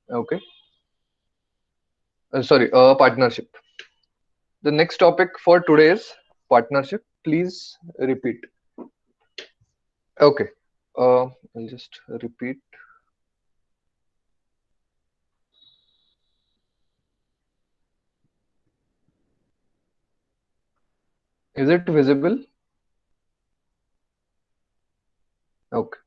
Okay, sorry, partnership. The next topic for today is partnership. Please repeat. Okay, I'll just repeat. Is it visible? Okay.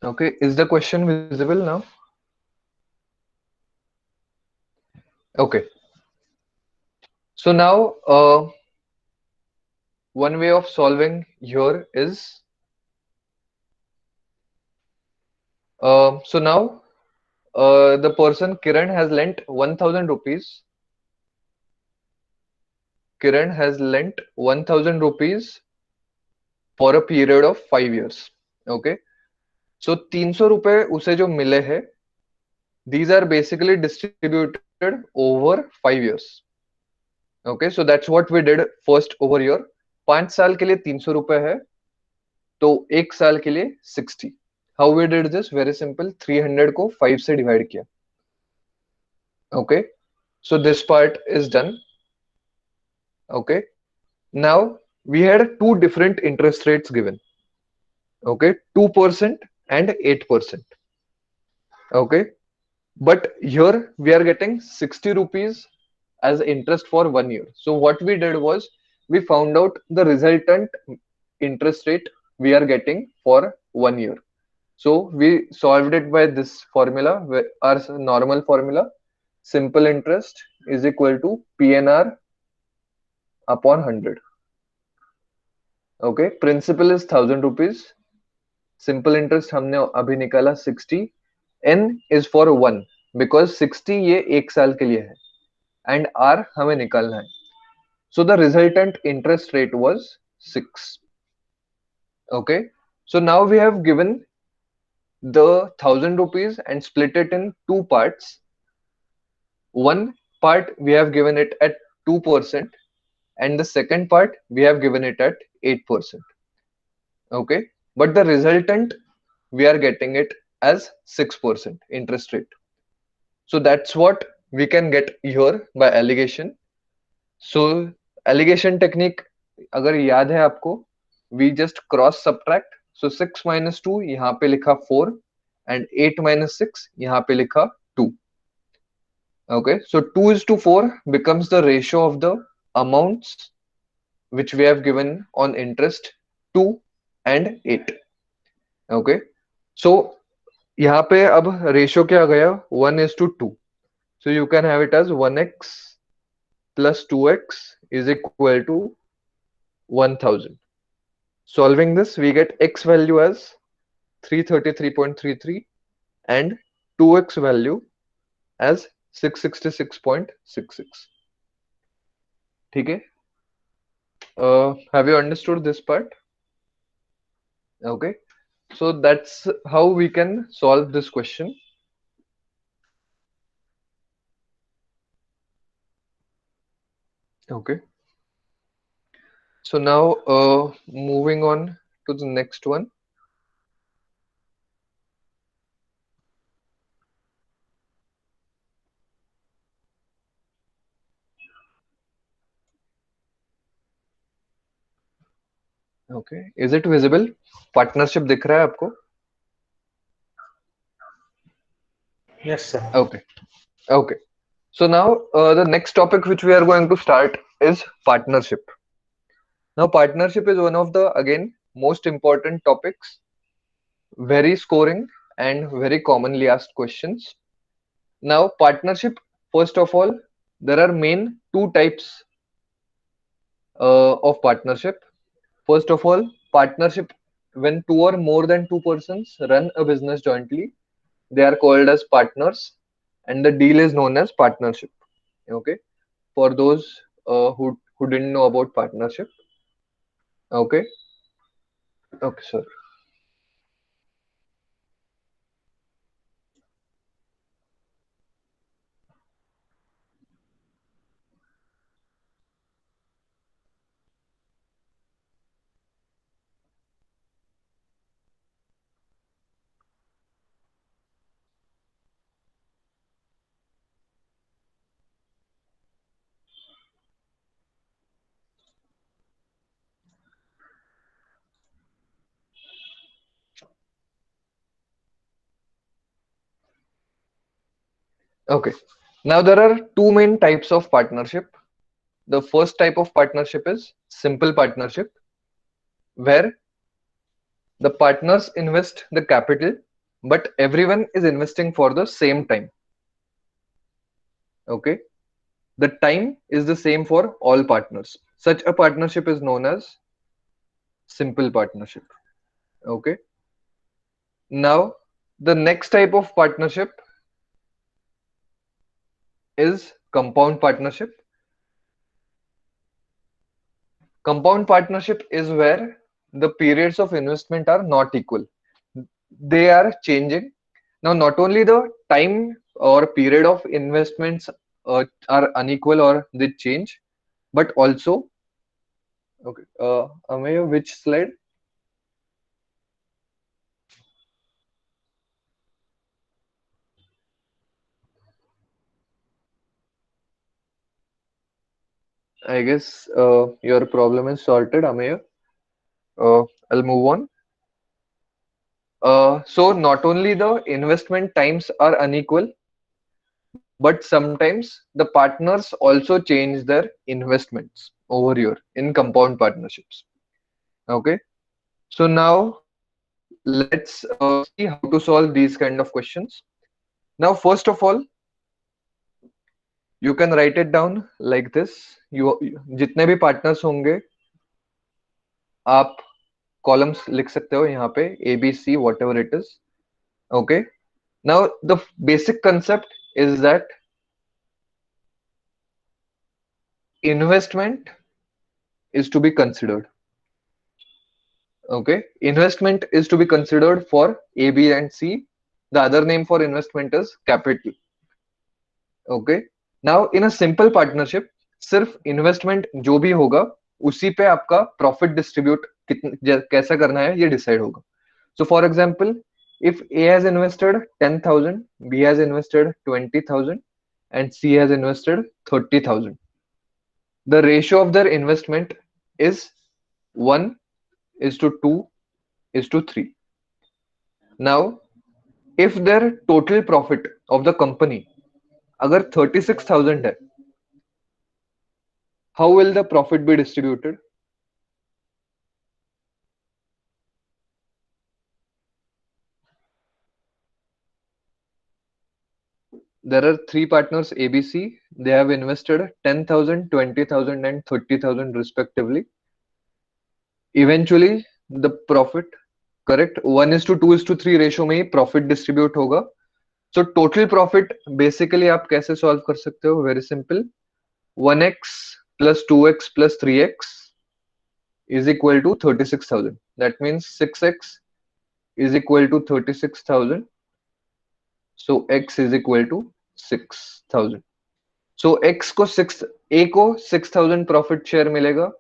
Okay, is the question visible now? Okay. So now, one way of solving here is, so now the person Kiran has lent 1000 rupees. Kiran has lent 1000 rupees for a period of 5 years. Okay. So 300 रुपए उसे जो मिले हैं, these are basically distributed over 5 years. Okay, so that's what we did first over here. 5 साल के लिए 300 रुपए है, तो 1 साल के लिए 60. How we did this? Very simple. 300 को 5 से डिवाइड किया. Okay, so this part is done. Okay, now we had two different interest rates given. Okay, 2% and 8%. Okay, but here we are getting 60 rupees as interest for 1 year. So what we did was we found out the resultant interest rate we are getting for 1 year. So we solved it by this formula, our normal formula. Simple interest is equal to PNR upon 100. Okay, principal is 1000 rupees. Simple interest हमने अभी निकाला 60. N is for 1 because 60 ये 1 साल के लिए है and R हमें निकालना है. So the resultant interest rate was 6. Okay, so now we have given the 1000 rupees and split it in two parts. One part we have given it at 2% and the second part we have given it at 8%. Okay, but the resultant we are getting it as 6% interest rate. So that's what we can get here by allegation. So allegation technique अगर याद है आपको, we just cross subtract. So 6 minus 2 यहाँ पे लिखा 4 and 8 minus 6 यहाँ पे लिखा 2. Okay, so 2:4 becomes the ratio of the amounts which we have given on interest 2 and 8. Okay, so यहाँ पे अब रेशियो क्या आ गया 1:2. So you can have it as 1x plus 2x is equal to 1000. Solving this, we get x value as 333.33 and 2x value as 666.66. ठीक है? Have you understood this part? Okay, so that's how we can solve this question. Okay, so now moving on to the next one. Okay, is it visible? Partnership दिख रहा है आपको? Yes, sir. Okay, okay. So now the next topic which we are going to start is partnership. Now partnership is one of the again most important topics, very scoring and very commonly asked questions. Now partnership, first of all, there are main two types of partnership. First of all, partnership when two or more than two persons run a business jointly, they are called as partners, and the deal is known as partnership. Okay, for those who didn't know about partnership. Okay, okay, sir. Okay, now there are two main types of partnership. The first type of partnership is simple partnership, where the partners invest the capital, but everyone is investing for the same time. Okay, the time is the same for all partners. Such a partnership is known as simple partnership. Okay, now the next type of partnership is compound partnership. Compound partnership is where the periods of investment are not equal. They are changing. Now, not only the time or period of investments are unequal or they change, but also, okay, Ameya, which slide? I guess your problem is sorted, Ameya. I'll move on. So not only the investment times are unequal, but sometimes the partners also change their investments over here in compound partnerships. Okay, so now let's see how to solve these kind of questions. Now, first of all, you can write it down like this. जितने भी partners होंगे, आप columns लिख सकते हो यहाँ पे A, B, C, whatever it is. Okay. Now, the basic concept is that investment is to be considered. Okay, investment is to be considered for A, B, and C. The other name for investment is capital. Okay. Now, in a simple partnership, सिर्फ investment जो भी होगा उसी पे आपका profit distribute कैसा करना है ये डिसाइड होगा. So, for example, if A has invested 10,000, B has invested 20,000, and C has invested 30,000, the ratio of their investment is 1 is to 2 is to 3. Now, if their total profit of the company अगर 36,000 है, how will the profit be distributed? There are three partners ABC. They have invested 10,000, 20,000, and 30,000 respectively. Eventually, the profit, correct, 1 is to 2 is to 3 ratio में ही profit distribute होगा. So total profit basically आप कैसे solve कर सकते हो? Very simple. 1x plus 2x plus 3x is equal to 36,000. That means 6x is equal to 36,000. So x is equal to 6,000. So x को 6, A को 6,000 profit share मिलेगा,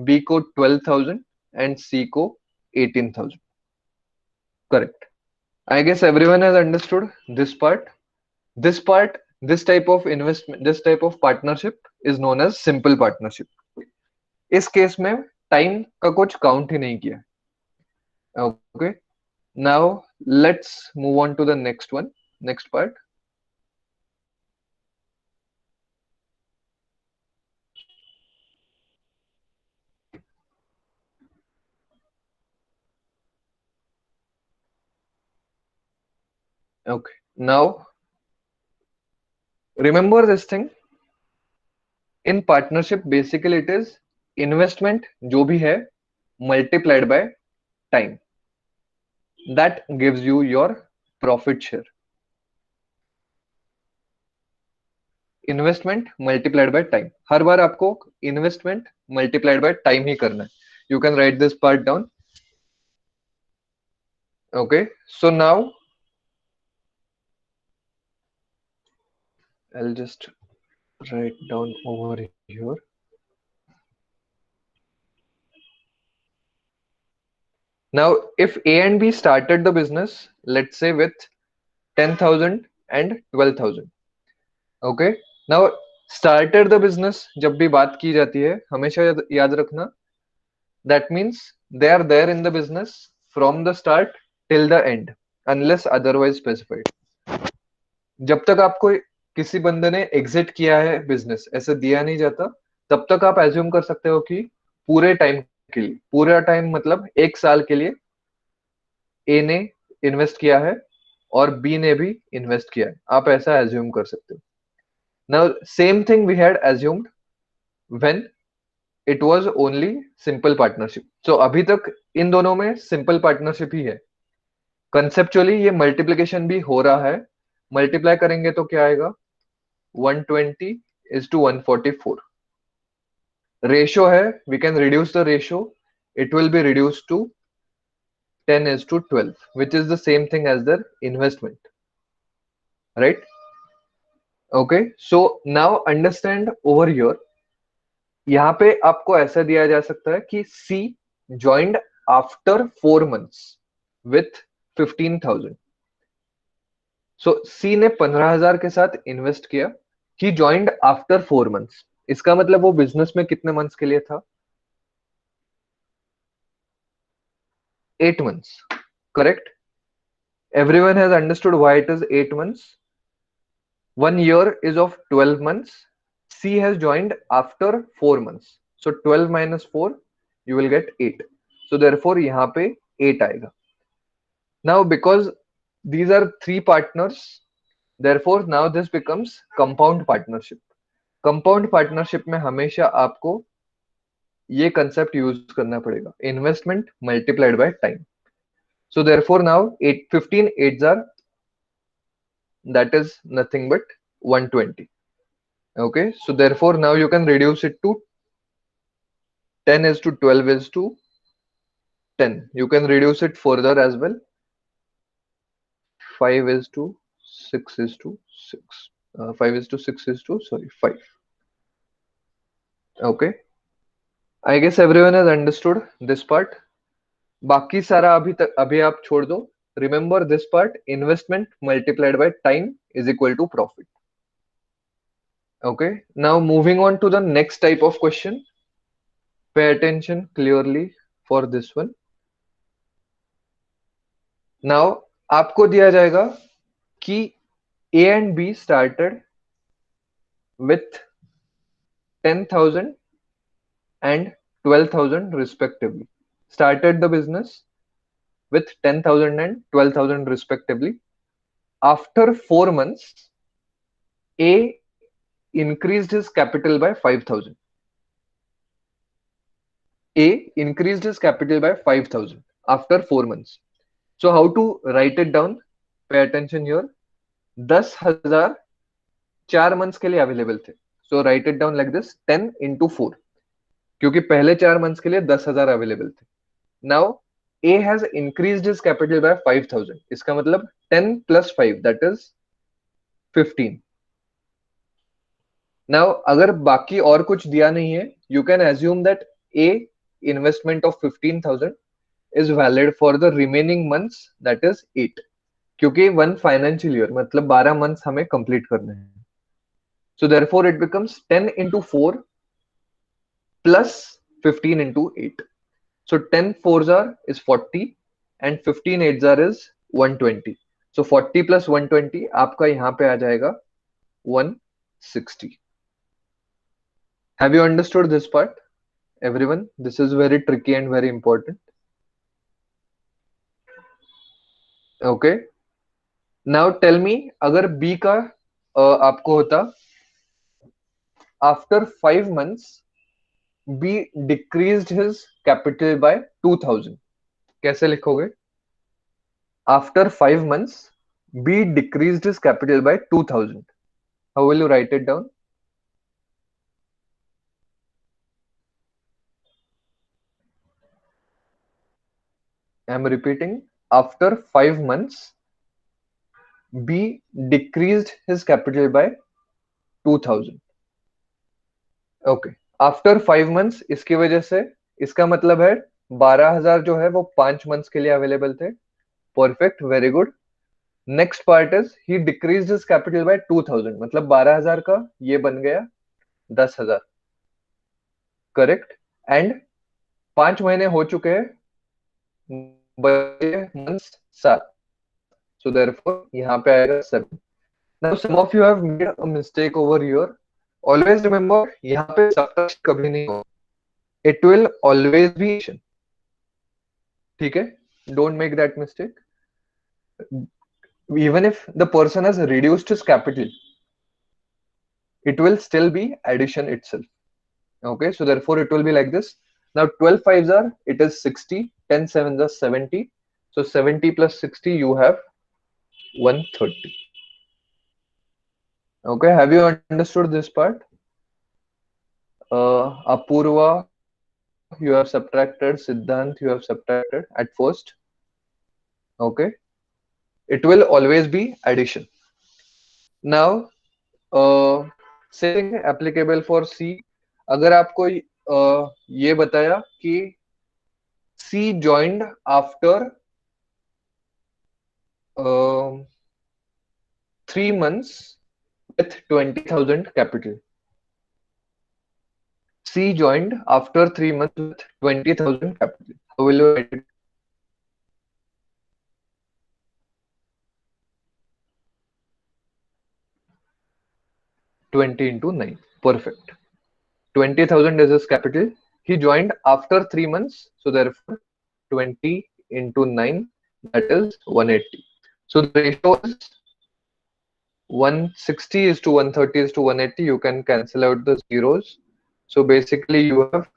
B को 12,000 and C को 18,000. Correct. I guess everyone has understood this part. This type of investment, this type of partnership is known as simple partnership. इस case में time का कुछ count ही नहीं किया. Okay, now let's move on to the next one, next part. Okay, now remember this thing. In partnership, basically it is investment जो भी है multiplied by time. That gives you your profit share. Investment multiplied by time. हर बार आपको investment multiplied by time ही करना है. You can write this part down. Okay, so now I'll just write down over here. Now, if A and B started the business, let's say with 10,000 and 12,000. Okay. Now, started the business जब भी बात की जाती है हमेशा याद रखना that means they are there in the business from the start till the end unless otherwise specified. जब तक आपको किसी बंदे ने एग्जिट किया है बिजनेस ऐसे दिया नहीं जाता तब तक आप एज्यूम कर सकते हो कि पूरे टाइम के लिए, पूरा टाइम मतलब 1 साल के लिए ए ने इन्वेस्ट किया है और बी ने भी इन्वेस्ट किया है. आप ऐसा एज्यूम कर सकते हो. Now same thing we had assumed when it was only simple partnership. So अभी तक इन दोनों में सिंपल पार्टनरशिप ही है. कंसेप्चुअली ये मल्टीप्लिकेशन भी हो रहा है. मल्टीप्लाई करेंगे तो क्या आएगा 120:144. रेशियो है, we can reduce the ratio. It will be reduce to 10:12, which is the same thing as their investment, right? Okay, so now understand over here. यहाँ पे आपको ऐसा दिया जा सकता है कि C joined after 4 months with 15,000. So C ने 15,000 के साथ इन्वेस्ट किया. He joined after 4 months. इसका मतलब वो बिजनेस में कितने मंथ्स के लिए था? 8 months. Correct? Everyone has understood why it is 8 months. 1 year is of 12 months. C has joined after 4 months. So 12 minus 4, you will get 8. So therefore, यहाँ पे 8 आएगा. Now, because these are 3 partners, therefore now this becomes compound partnership. Compound partnership में हमेशा आपको ये concept use करना पड़ेगा. Investment multiplied by time. So therefore now 15 8s are, that is nothing but 120. Okay, so therefore now you can reduce it to 10:12:10. You can reduce it further as well. 5:6:6. 5:6:5. Okay, I guess everyone has understood this part. बाकी सारा अभी आप छोड़ दो. Remember this part, investment multiplied by time is equal to profit. Okay, now moving on to the next type of question. Pay attention clearly for this one. Now आपको दिया जाएगा कि A and B started with 10,000 and 12,000 respectively. Started the business with 10,000 and 12,000 respectively. After 4 months, A increased his capital by 5,000. A increased his capital by 5,000 after 4 months. So how to write it down? Pay attention here. 10,000 4 months के लिए available थे. So write it down like this, 10 into 4. क्योंकि पहले 4 months के लिए 10,000 available थे. Now A has increased his capital by 5,000. इसका मतलब 10 plus 5, that is 15. Now अगर बाकी और कुछ दिया नहीं है, you can assume that A investment of 15,000 is valid for the remaining months, that is 8. क्योंकि 1 financial year मतलब 12 months हमें complete करने हैं. So therefore it becomes 10 into 4 plus 15 into 8. So 10 fours are is 40 and 15 eights are is 120. So 40 plus 120 आपका यहाँ पे आ जाएगा 160. Have you understood this part, everyone? This is very tricky and very important. Okay. Now tell me, अगर B का आपको होता after 5 months B decreased his capital by 2000. कैसे लिखोगे? After 5 months B decreased his capital by 2000. How will you write it down? I am repeating. After 5 months B decreased his capital by 2000. Okay. After 5 months इसकी वजह से इसका मतलब है 12,000 जो है वो 5 मंथ्स के लिए अवेलेबल थे. Perfect, very good. Next part is he decrease his capital by 2000, मतलब 12,000 का ये बन गया 10,000. करेक्ट. एंड 5 महीने हो चुके हैं, बचे मंथ्स 7. सो देयरफॉर यहाँ पे आएगा 7. Now some of you have made a mistake over here. Always remember, यहाँ पे सब्ट्रैक्शन कभी नहीं हो. It will always be addition. ठीक है? Don't make that mistake. Even if the person has reduced his capital, it will still be addition itself. Okay, so therefore it will be like this. Now 12 fives are, it is 60, 10 sevens are 70. So 70 plus 60, you have 130. Okay, have you understood this part? Apurva, you have subtracted. Siddhant, you have subtracted at first. Okay, it will always be addition. Now same applicable for C. अगर आपको ये बताया कि C joined after 3 months with 20,000 capital. C joined after 3 months with 20,000 capital. How will you write it? Twenty into 9. Perfect. 20,000 is his capital. He joined after 3 months, so therefore 20 into 9, that is 180. So the ratio is 160 is to 130 is to 180. You can cancel out the zeros. So basically you have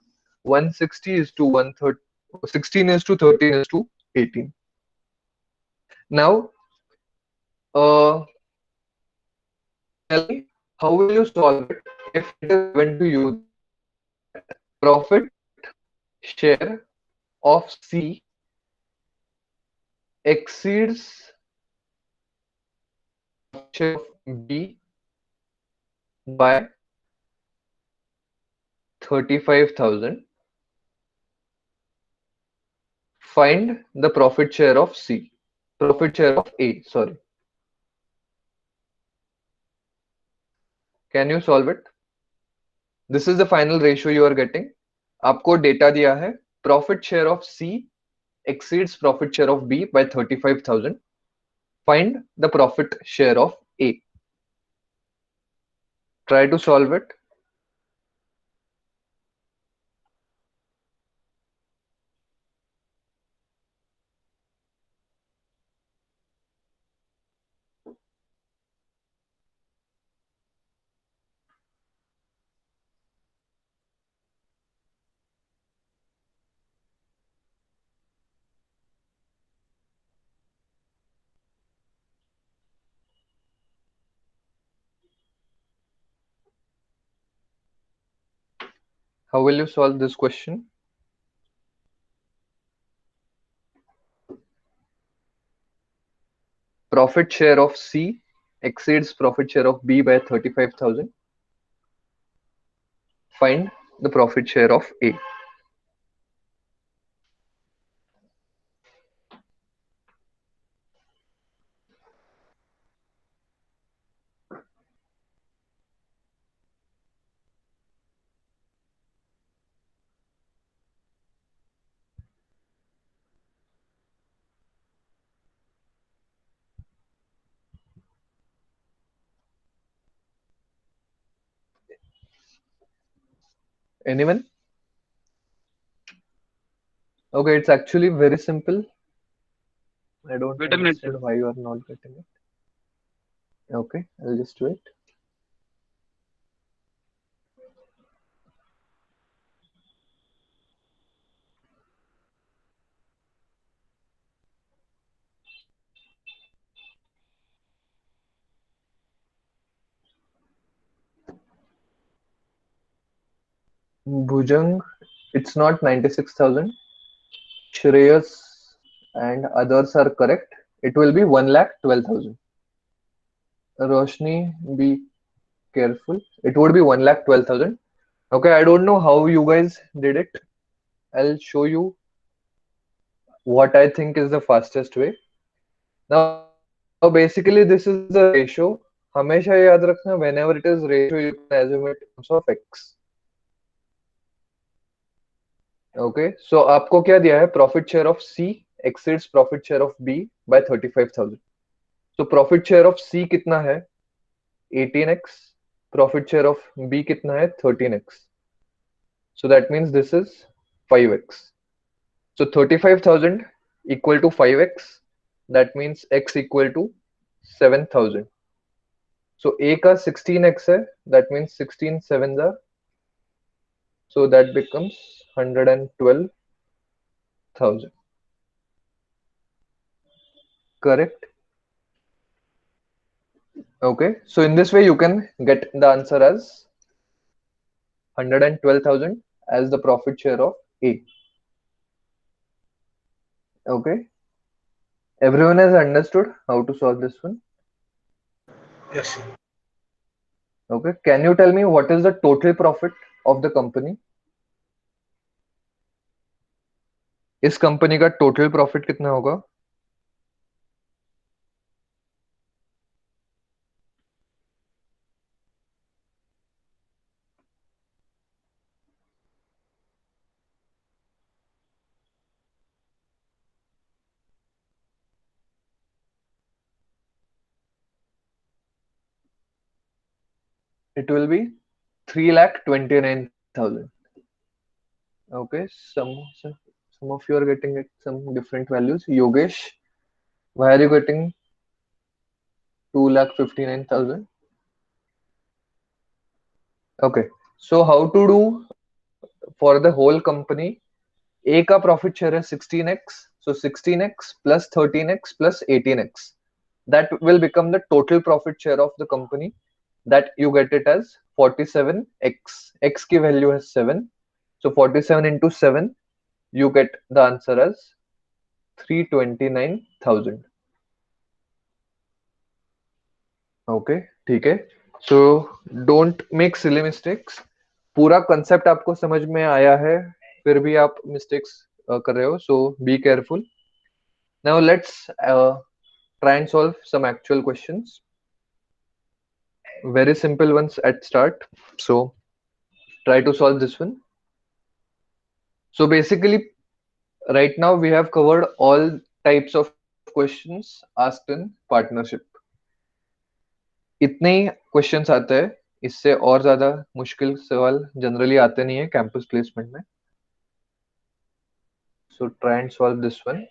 160 is to 130, 16 is to 13 is to 18. Now, tell me, how will you solve it if it is given to you profit share of C exceeds share of B by 35,000. Find the profit share of C. Profit share of A, sorry. Can you solve it? This is the final ratio you are getting. आपको data दिया है. Profit share of C exceeds profit share of B by 35,000. Find the profit share of A. Try to solve it. How will you solve this question? Profit share of C exceeds profit share of B by 35,000. Find the profit share of A. Anyone? Okay, it's actually very simple. I don't Wait a minute, sir. understand why you are not getting it. Okay, I'll just wait. Bhujang, it's not 96,000. Shreyas and others are correct. It will be 1,12,000. Roshni, be careful. It would be 1,12,000. Okay, I don't know how you guys did it. I'll show you what I think is the fastest way. Now, basically, this is the ratio. हमेशा याद रखना, whenever it is ratio, you can assume it in terms of x. Okay, so आपको क्या दिया है? Profit share of C exceeds profit share of B by 35,000. So profit share of C कितना है? 18x. Profit share of B कितना है? 13x. So that means this is 5x. So 35,000 equal to 5x. That means x equal to 7,000. So A का 16x है. That means 16 sevens are. So that becomes 112,000. Correct? Okay. So in this way you can get the answer as 112,000 as the profit share of A. Okay. Everyone has understood how to solve this one? Yes, sir. Okay. Can you tell me what is the total profit of the company? इस company का total profit कितना होगा? It will be 3,29,000. Okay. Some of you are getting it some different values. Yogesh, why are you getting 2,59,000? Okay. So how to do for the whole company? A का profit share है 16x. So 16x plus 13x plus 18x. That will become the total profit share of the company. That you get it as 47x. X की value है 7. So 47 into 7, you get the answer as 329,000. Okay, ठीक है. So don't make silly mistakes. पूरा concept आपको समझ में आया है, फिर भी आप mistakes कर रहे हो. So be careful. Now let's try and solve some actual questions. Very simple ones at start. So try to solve this one. So basically, right now we have covered all types of questions asked in partnership. इतने ही questions आते हैं, इससे और ज्यादा मुश्किल सवाल generally आते नहीं है कैंपस प्लेसमेंट में. So try and solve this one.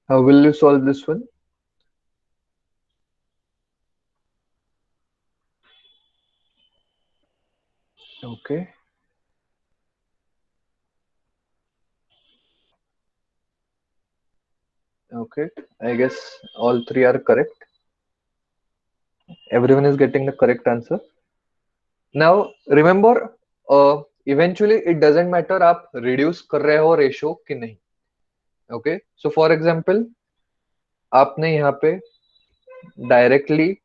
How will you solve this one? Okay. Okay. I guess all three are correct. Everyone is getting the correct answer. Now remember, eventually it doesn't matter आप reduce कर रहे हो ratio कि नहीं. Okay, so for example आपने यहाँ पे directly,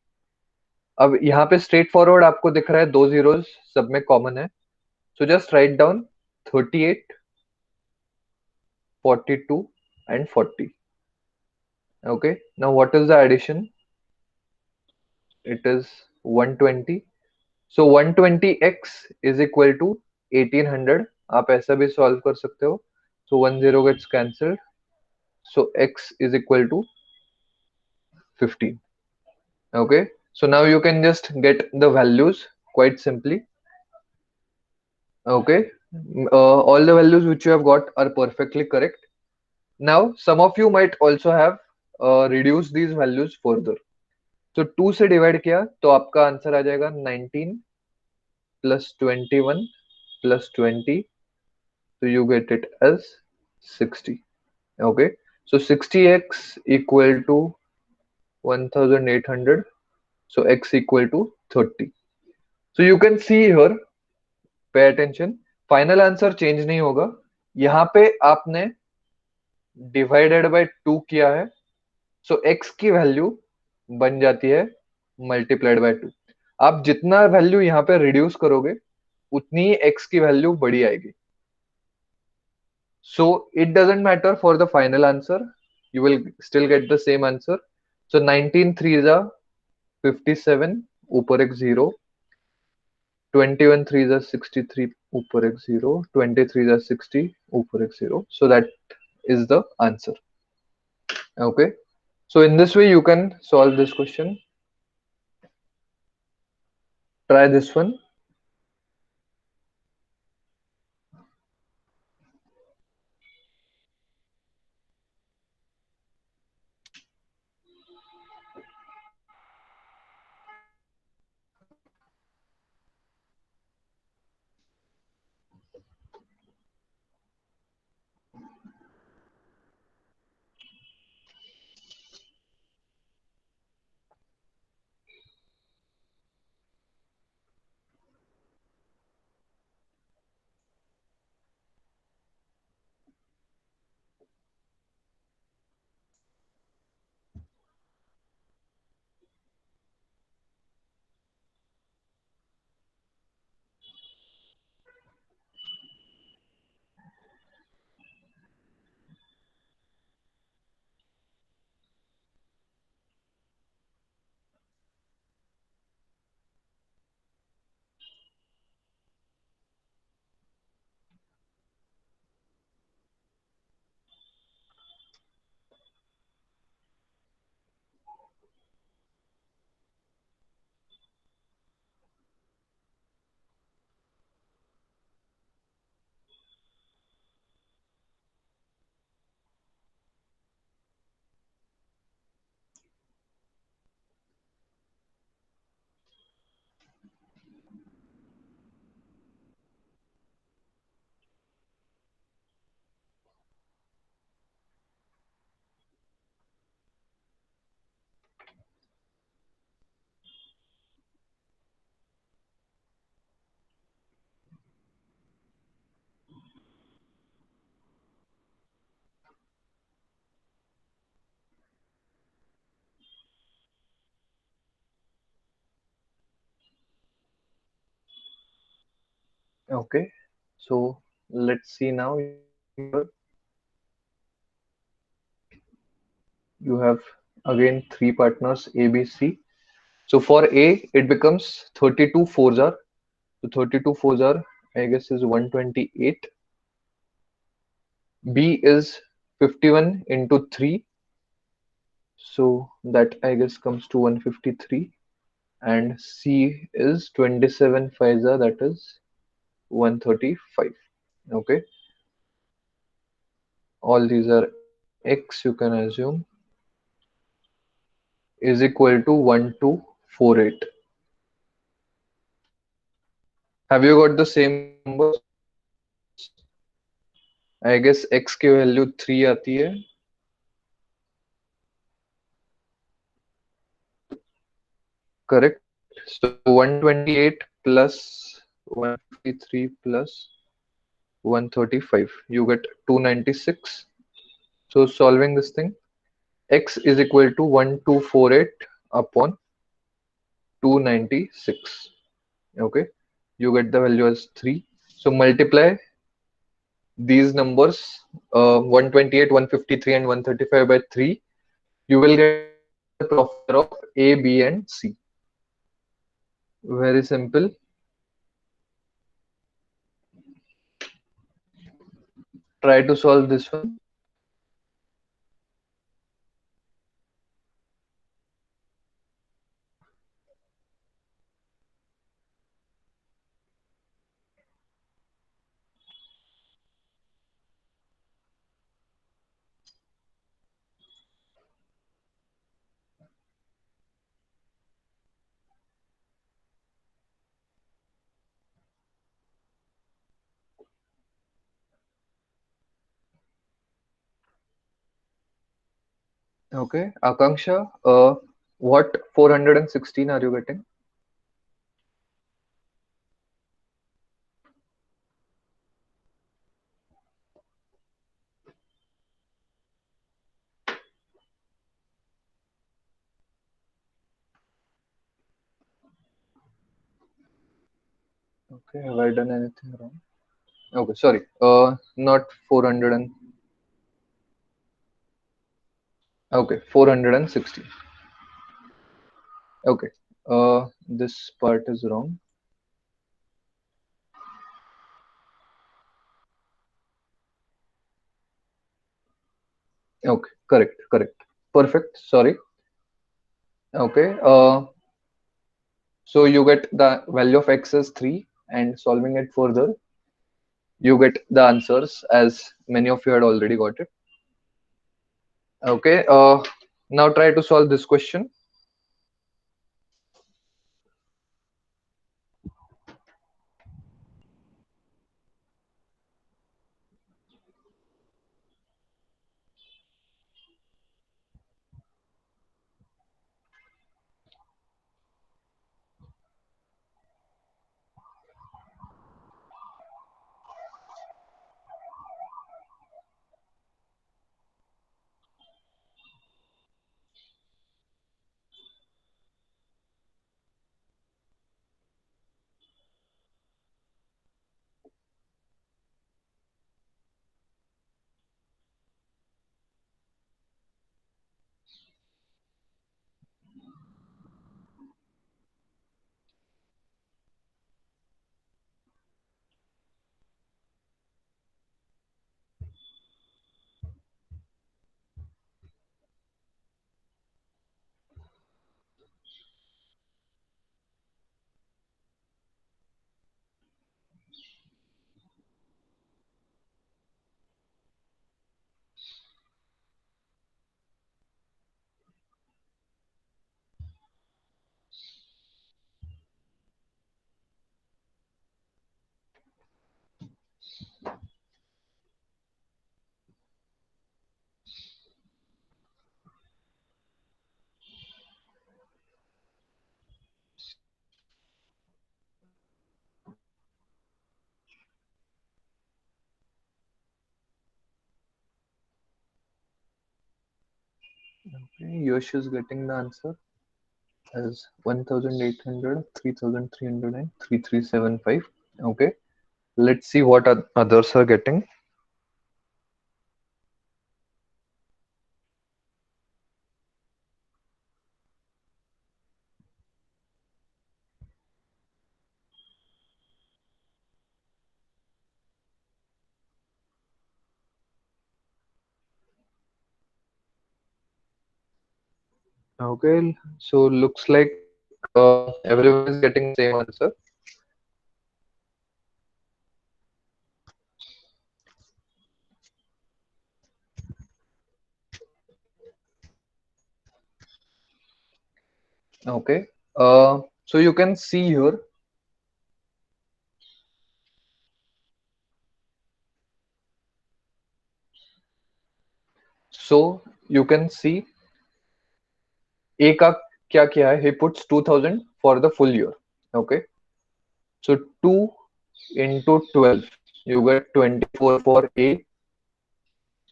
अब यहाँ पे स्ट्रेट फॉरवर्ड आपको दिख रहा है, दो जीरोस सब में कॉमन है, so just write down 38, 42 and 40. Okay, now what is the addition? It is 120. So 120x is equal to 1800. आप ऐसा भी solve कर सकते हो. So 10 gets cancelled. So x is equal to 15. Okay, so now you can just get the values quite simply. Okay, all the values which you have got are perfectly correct. Now some of you might also have reduced these values further. तो 2 से divide किया तो आपका answer आ जाएगा 19 plus 21 plus 20, तो you get it as 60. Okay, so 60x equal to 1800, so x equal to 30. So you can see here, pay attention, final answer change नहीं होगा. यहाँ पे आपने डिवाइडेड बाय 2 किया है, सो x की वैल्यू बन जाती है मल्टीप्लाइड बाय 2. आप जितना वैल्यू यहाँ पे रिड्यूस करोगे उतनी ही x की वैल्यू बड़ी आएगी. So it doesn't matter for the final answer, you will still get the same answer. So 19 threes are 57, ऊपर एक 0, 21 threes are 63, ऊपर एक 0, 23 are 60, ऊपर एक 0. So that is the answer. Okay, so in this way you can solve this question. Try this one. Okay, so let's see now. You have again three partners A, B, C. So for A, it becomes 32 fours are. So 32 fours are, I guess, is 128. B is 51 into 3. So that I guess comes to 153. And C is 27 fives are, that is 135. Okay. All these are X, you can assume, is equal to 1248. Have you got the same numbers? I guess X की value 3 आती है. Correct. So 128 plus 153 plus 135, you get 296. So solving this thing, x is equal to 1248 upon 296. Okay, you get the value as 3. So multiply these numbers, 128, 153, and 135 by 3. You will get the professor of A, B, and C. Very simple. Try to solve this one. Okay, Akanksha, what 416 are you getting? Okay, have I done anything wrong? Okay, sorry. Not 400 and okay, 460. Okay, this part is wrong. Okay, correct, correct. Perfect. Sorry. Okay, so you get the value of x as 3, and solving it further, you get the answers as many of you had already got it. Okay, now try to solve this question. Okay, Yash is getting the answer as 1800, 3300, and 3375. Okay, let's see what others are getting. Okay, so looks like everyone is getting the same answer. Okay, so you can see here. So you can see A का क्या किया है? He puts 2000 for the full year. Okay, so 2 into 12, you get 24 for A.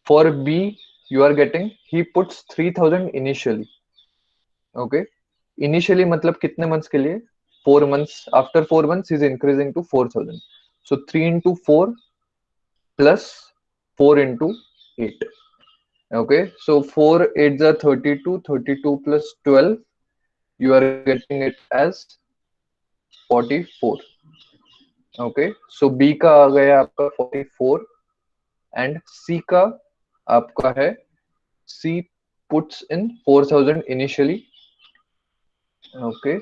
For B, you are getting, he puts 3000 initially. Okay, initially मतलब कितने months के लिए? 4 months. After 4 months he's increasing to 4000. So 3 into 4 plus 4 into 8. Okay, so 4 8s are 32, 32 plus 12, you are getting it as 44. Okay, so B का आ गया आपका 44 and C का आपका है, C puts in 4000 initially. Okay,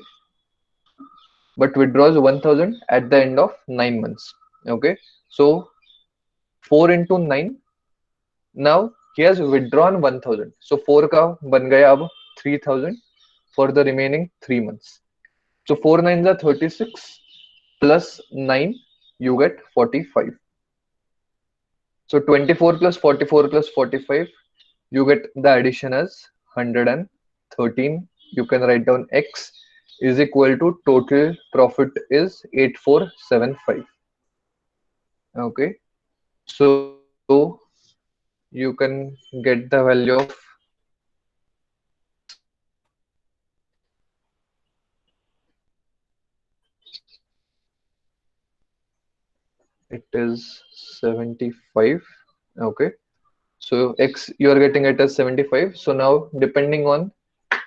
but withdraws 1000 at the end of 9 months. Okay, so 4 into 9, now he has withdrawn 1000, so 4 का बन गया अब 3000 for the remaining 3 months. So 4 nines are 36 plus 9, you get 45. So 24 plus 44 plus 45, you get the addition as 113. You can write down X is equal to total profit is 8475. Okay, so you can get the value of it is 75. Okay, so X you are getting it as 75. So now depending on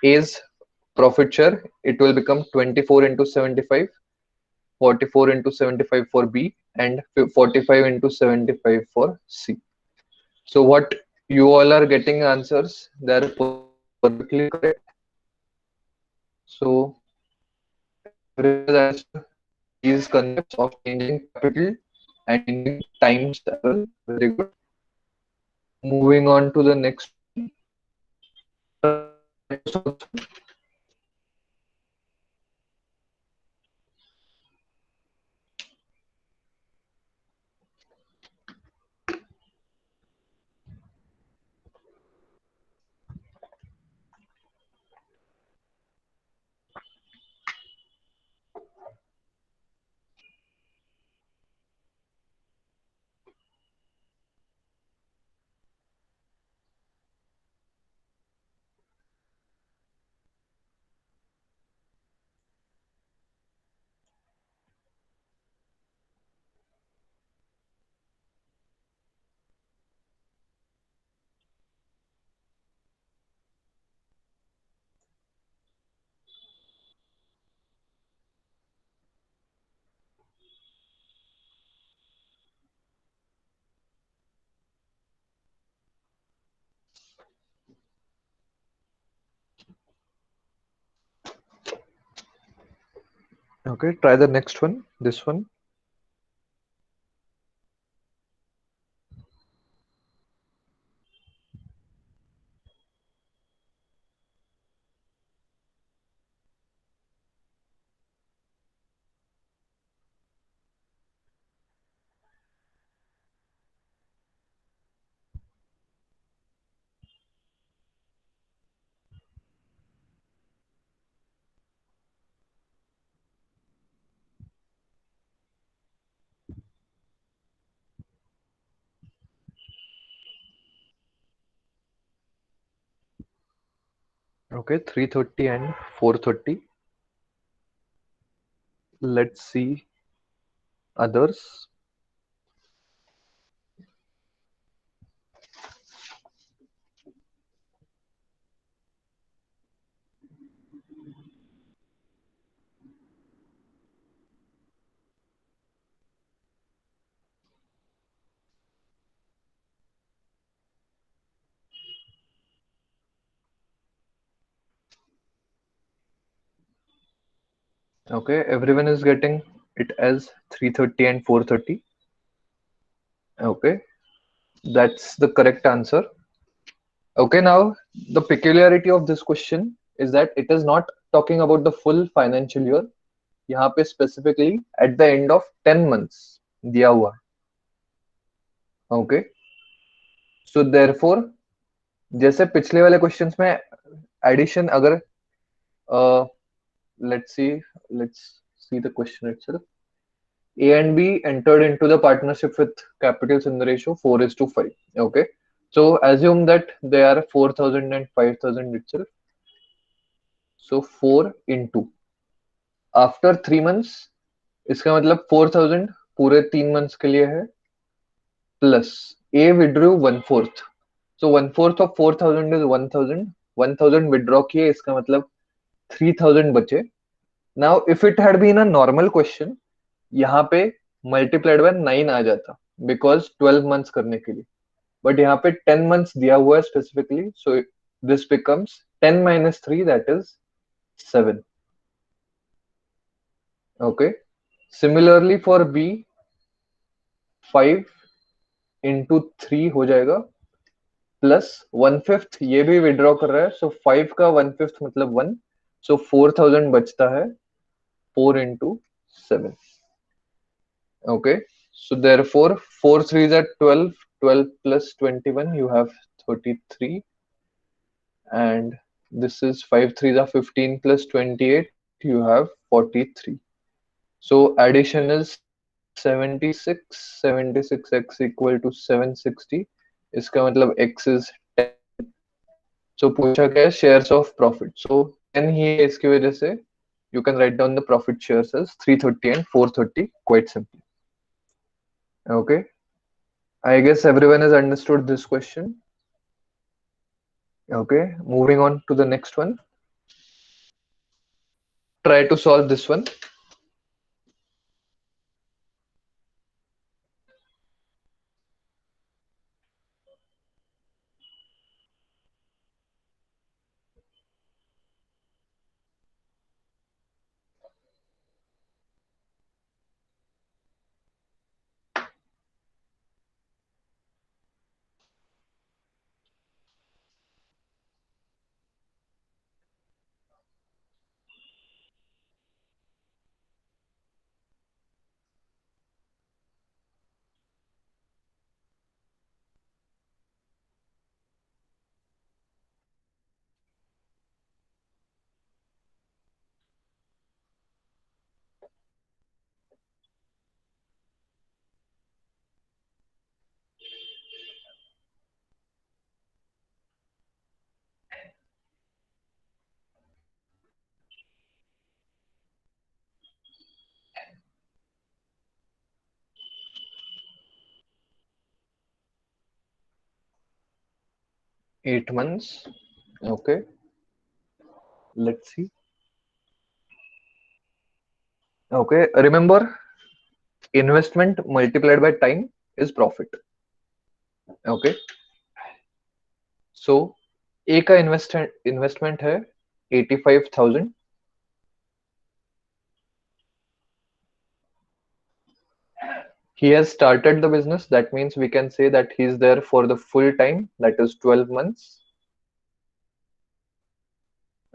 A's profit share, it will become 24 into 75, 44 into 75 for B, and 45 into 75 for C. So what you all are getting answers, they are perfectly correct. So everyone has understood these concepts of changing capital and changing times as well. Very good. Moving on to the next one. Okay, try the next one. This one. Okay, 330 and 430. Let's see others. Okay, everyone is getting it as 330 and 430. Okay, that's the correct answer. Okay, now the peculiarity of this question is that it is not talking about the full financial year. यहाँ पे specifically at the end of 10 months दिया हुआ है. Okay, so therefore जैसे पिछले वाले questions में addition अगर let's see the question itself. A and B entered into the partnership with capitals in the ratio 4:5. Okay, So assume that they are 4,000 and 5,000 itself. So 4 into after 3 months, इसका मतलब 4,000 पूरे 3 months के लिए है, plus a withdraw 1/4, so 1/4 of 4,000 is 1,000, 1,000 withdraw किए, इसका मतलब 3,000 बचे. Now if it had been a normal question, यहाँ पे मल्टीप्लाइड बाय 9 आ जाता, बिकॉज 12 मंथ्स करने के लिए, बट यहाँ पे 10 मंथ्स दिया हुआ है specifically, so this becomes 10 - 3, that is 7. Okay. Similarly for B, 5 into 3 हो जाएगा, प्लस 1/5 ये भी विड्रॉ कर रहा है, सो 5 का 1/5 मतलब 1, सो 4,000 बचता है, 4 into 7. Okay, so therefore 4 3s are 12, 12 plus 21 you have 33, and this is 5 3s are 15 plus 28 you have 43. So addition is 76, 76x equal to 760. इसका मतलब x is 10. So पूछा क्या है, shares of profit. So 10 ही है, इसकी वजह से you can write down the profit shares as 330 and 430 quite simply. Okay, I guess everyone has understood this question. Okay, moving on to the next one. Try to solve this one. Eight months. Okay, let's see. Okay, remember, investment multiplied by time is profit. Okay, so A का investment है 85,000. He has started the business, that means we can say that he is there for the full time, that is 12 months.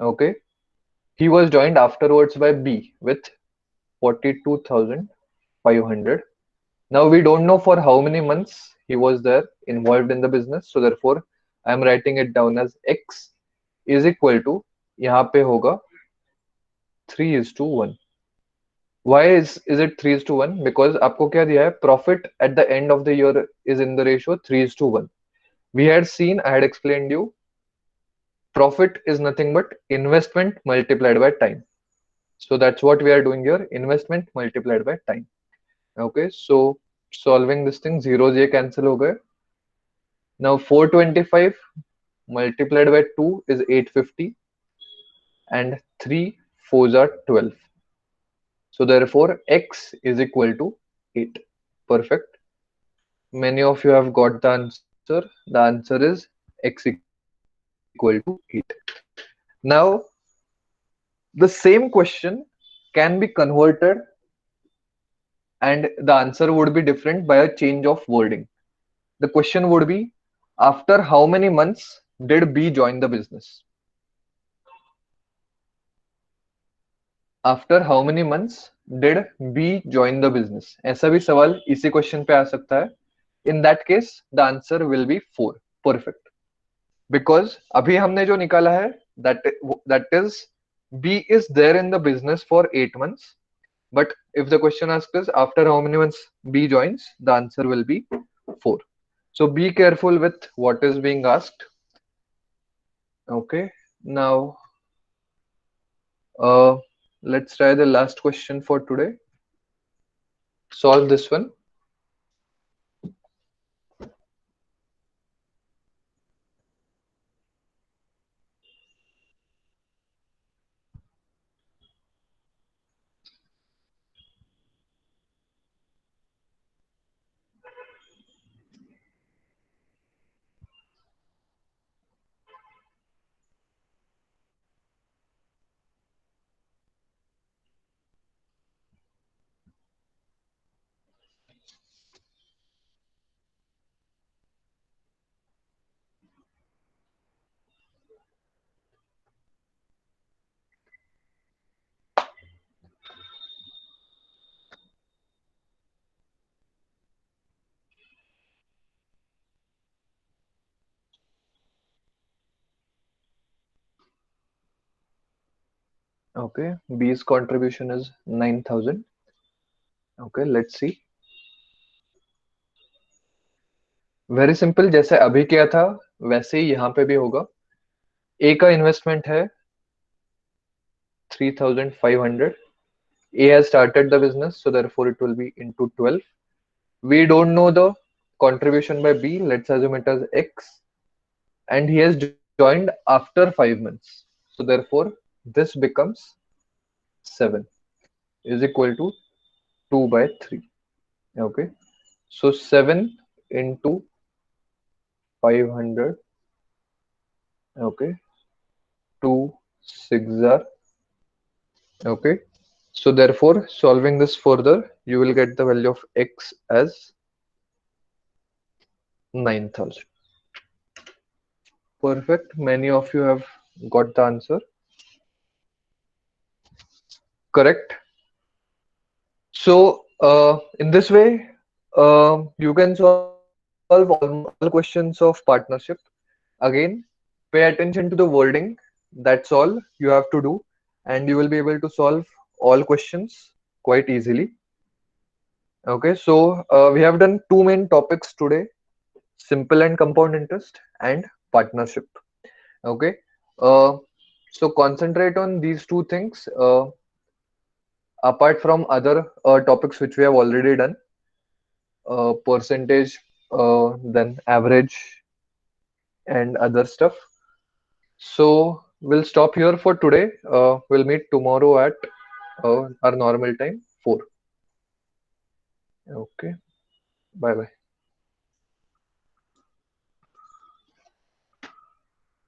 Okay, he was joined afterwards by B with 42,500. Now we don't know for how many months he was there involved in the business, so therefore I am writing it down as X is equal to, यहाँ पे होगा 3:1. Why is it 3:1? Because आपको क्या दिया है, profit at the end of the year is in the ratio 3:1. We had seen, I had explained you, profit is nothing but investment multiplied by time. So that's what we are doing here, investment multiplied by time. Okay, so solving this thing, zeros ये cancel हो गए. Now 425 multiplied by 2 is 850, and 3 4s are 12. So therefore X is equal to 8. Perfect. Many of you have got the answer. The answer is X equal to 8. Now the same question can be converted and the answer would be different by a change of wording. The question would be, after how many months did B join the business? After how many months did B join the business? ऐसा भी सवाल इसी question पे आ सकता है. In that case, the answer will be 4. Perfect. Because अभी हमने जो निकाला है, that is B is there in the business for 8 months. But if the question asks us after how many months B joins, the answer will be 4. So be careful with what is being asked. Okay, now uh, let's try the last question for today. Solve this one. Okay, B's contribution is 9,000. Okay, let's see. Very simple, जैसे अभी किया था वैसे ही यहाँ पे भी होगा. ए का इन्वेस्टमेंट है 3,500. A has started the business, so therefore it will be into 12. We don't know the contribution by B. Let's assume it as X, and he has joined after 5 months. So therefore, this becomes 7 is equal to 2 by 3. Okay, so 7 into 500. Okay, 2 6 are. Okay, so therefore, solving this further, you will get the value of X as 9,000. Perfect. Many of you have got the answer. Correct. So, in this way, you can solve all questions of partnership. Again, pay attention to the wording. That's all you have to do, and you will be able to solve all questions quite easily. Okay, so we have done two main topics today: simple and compound interest and partnership. Okay, uh, so concentrate on these two things. Apart from other topics which we have already done, percentage, then average, and other stuff. So we'll stop here for today. We'll meet tomorrow at our normal time, 4. Okay, bye bye.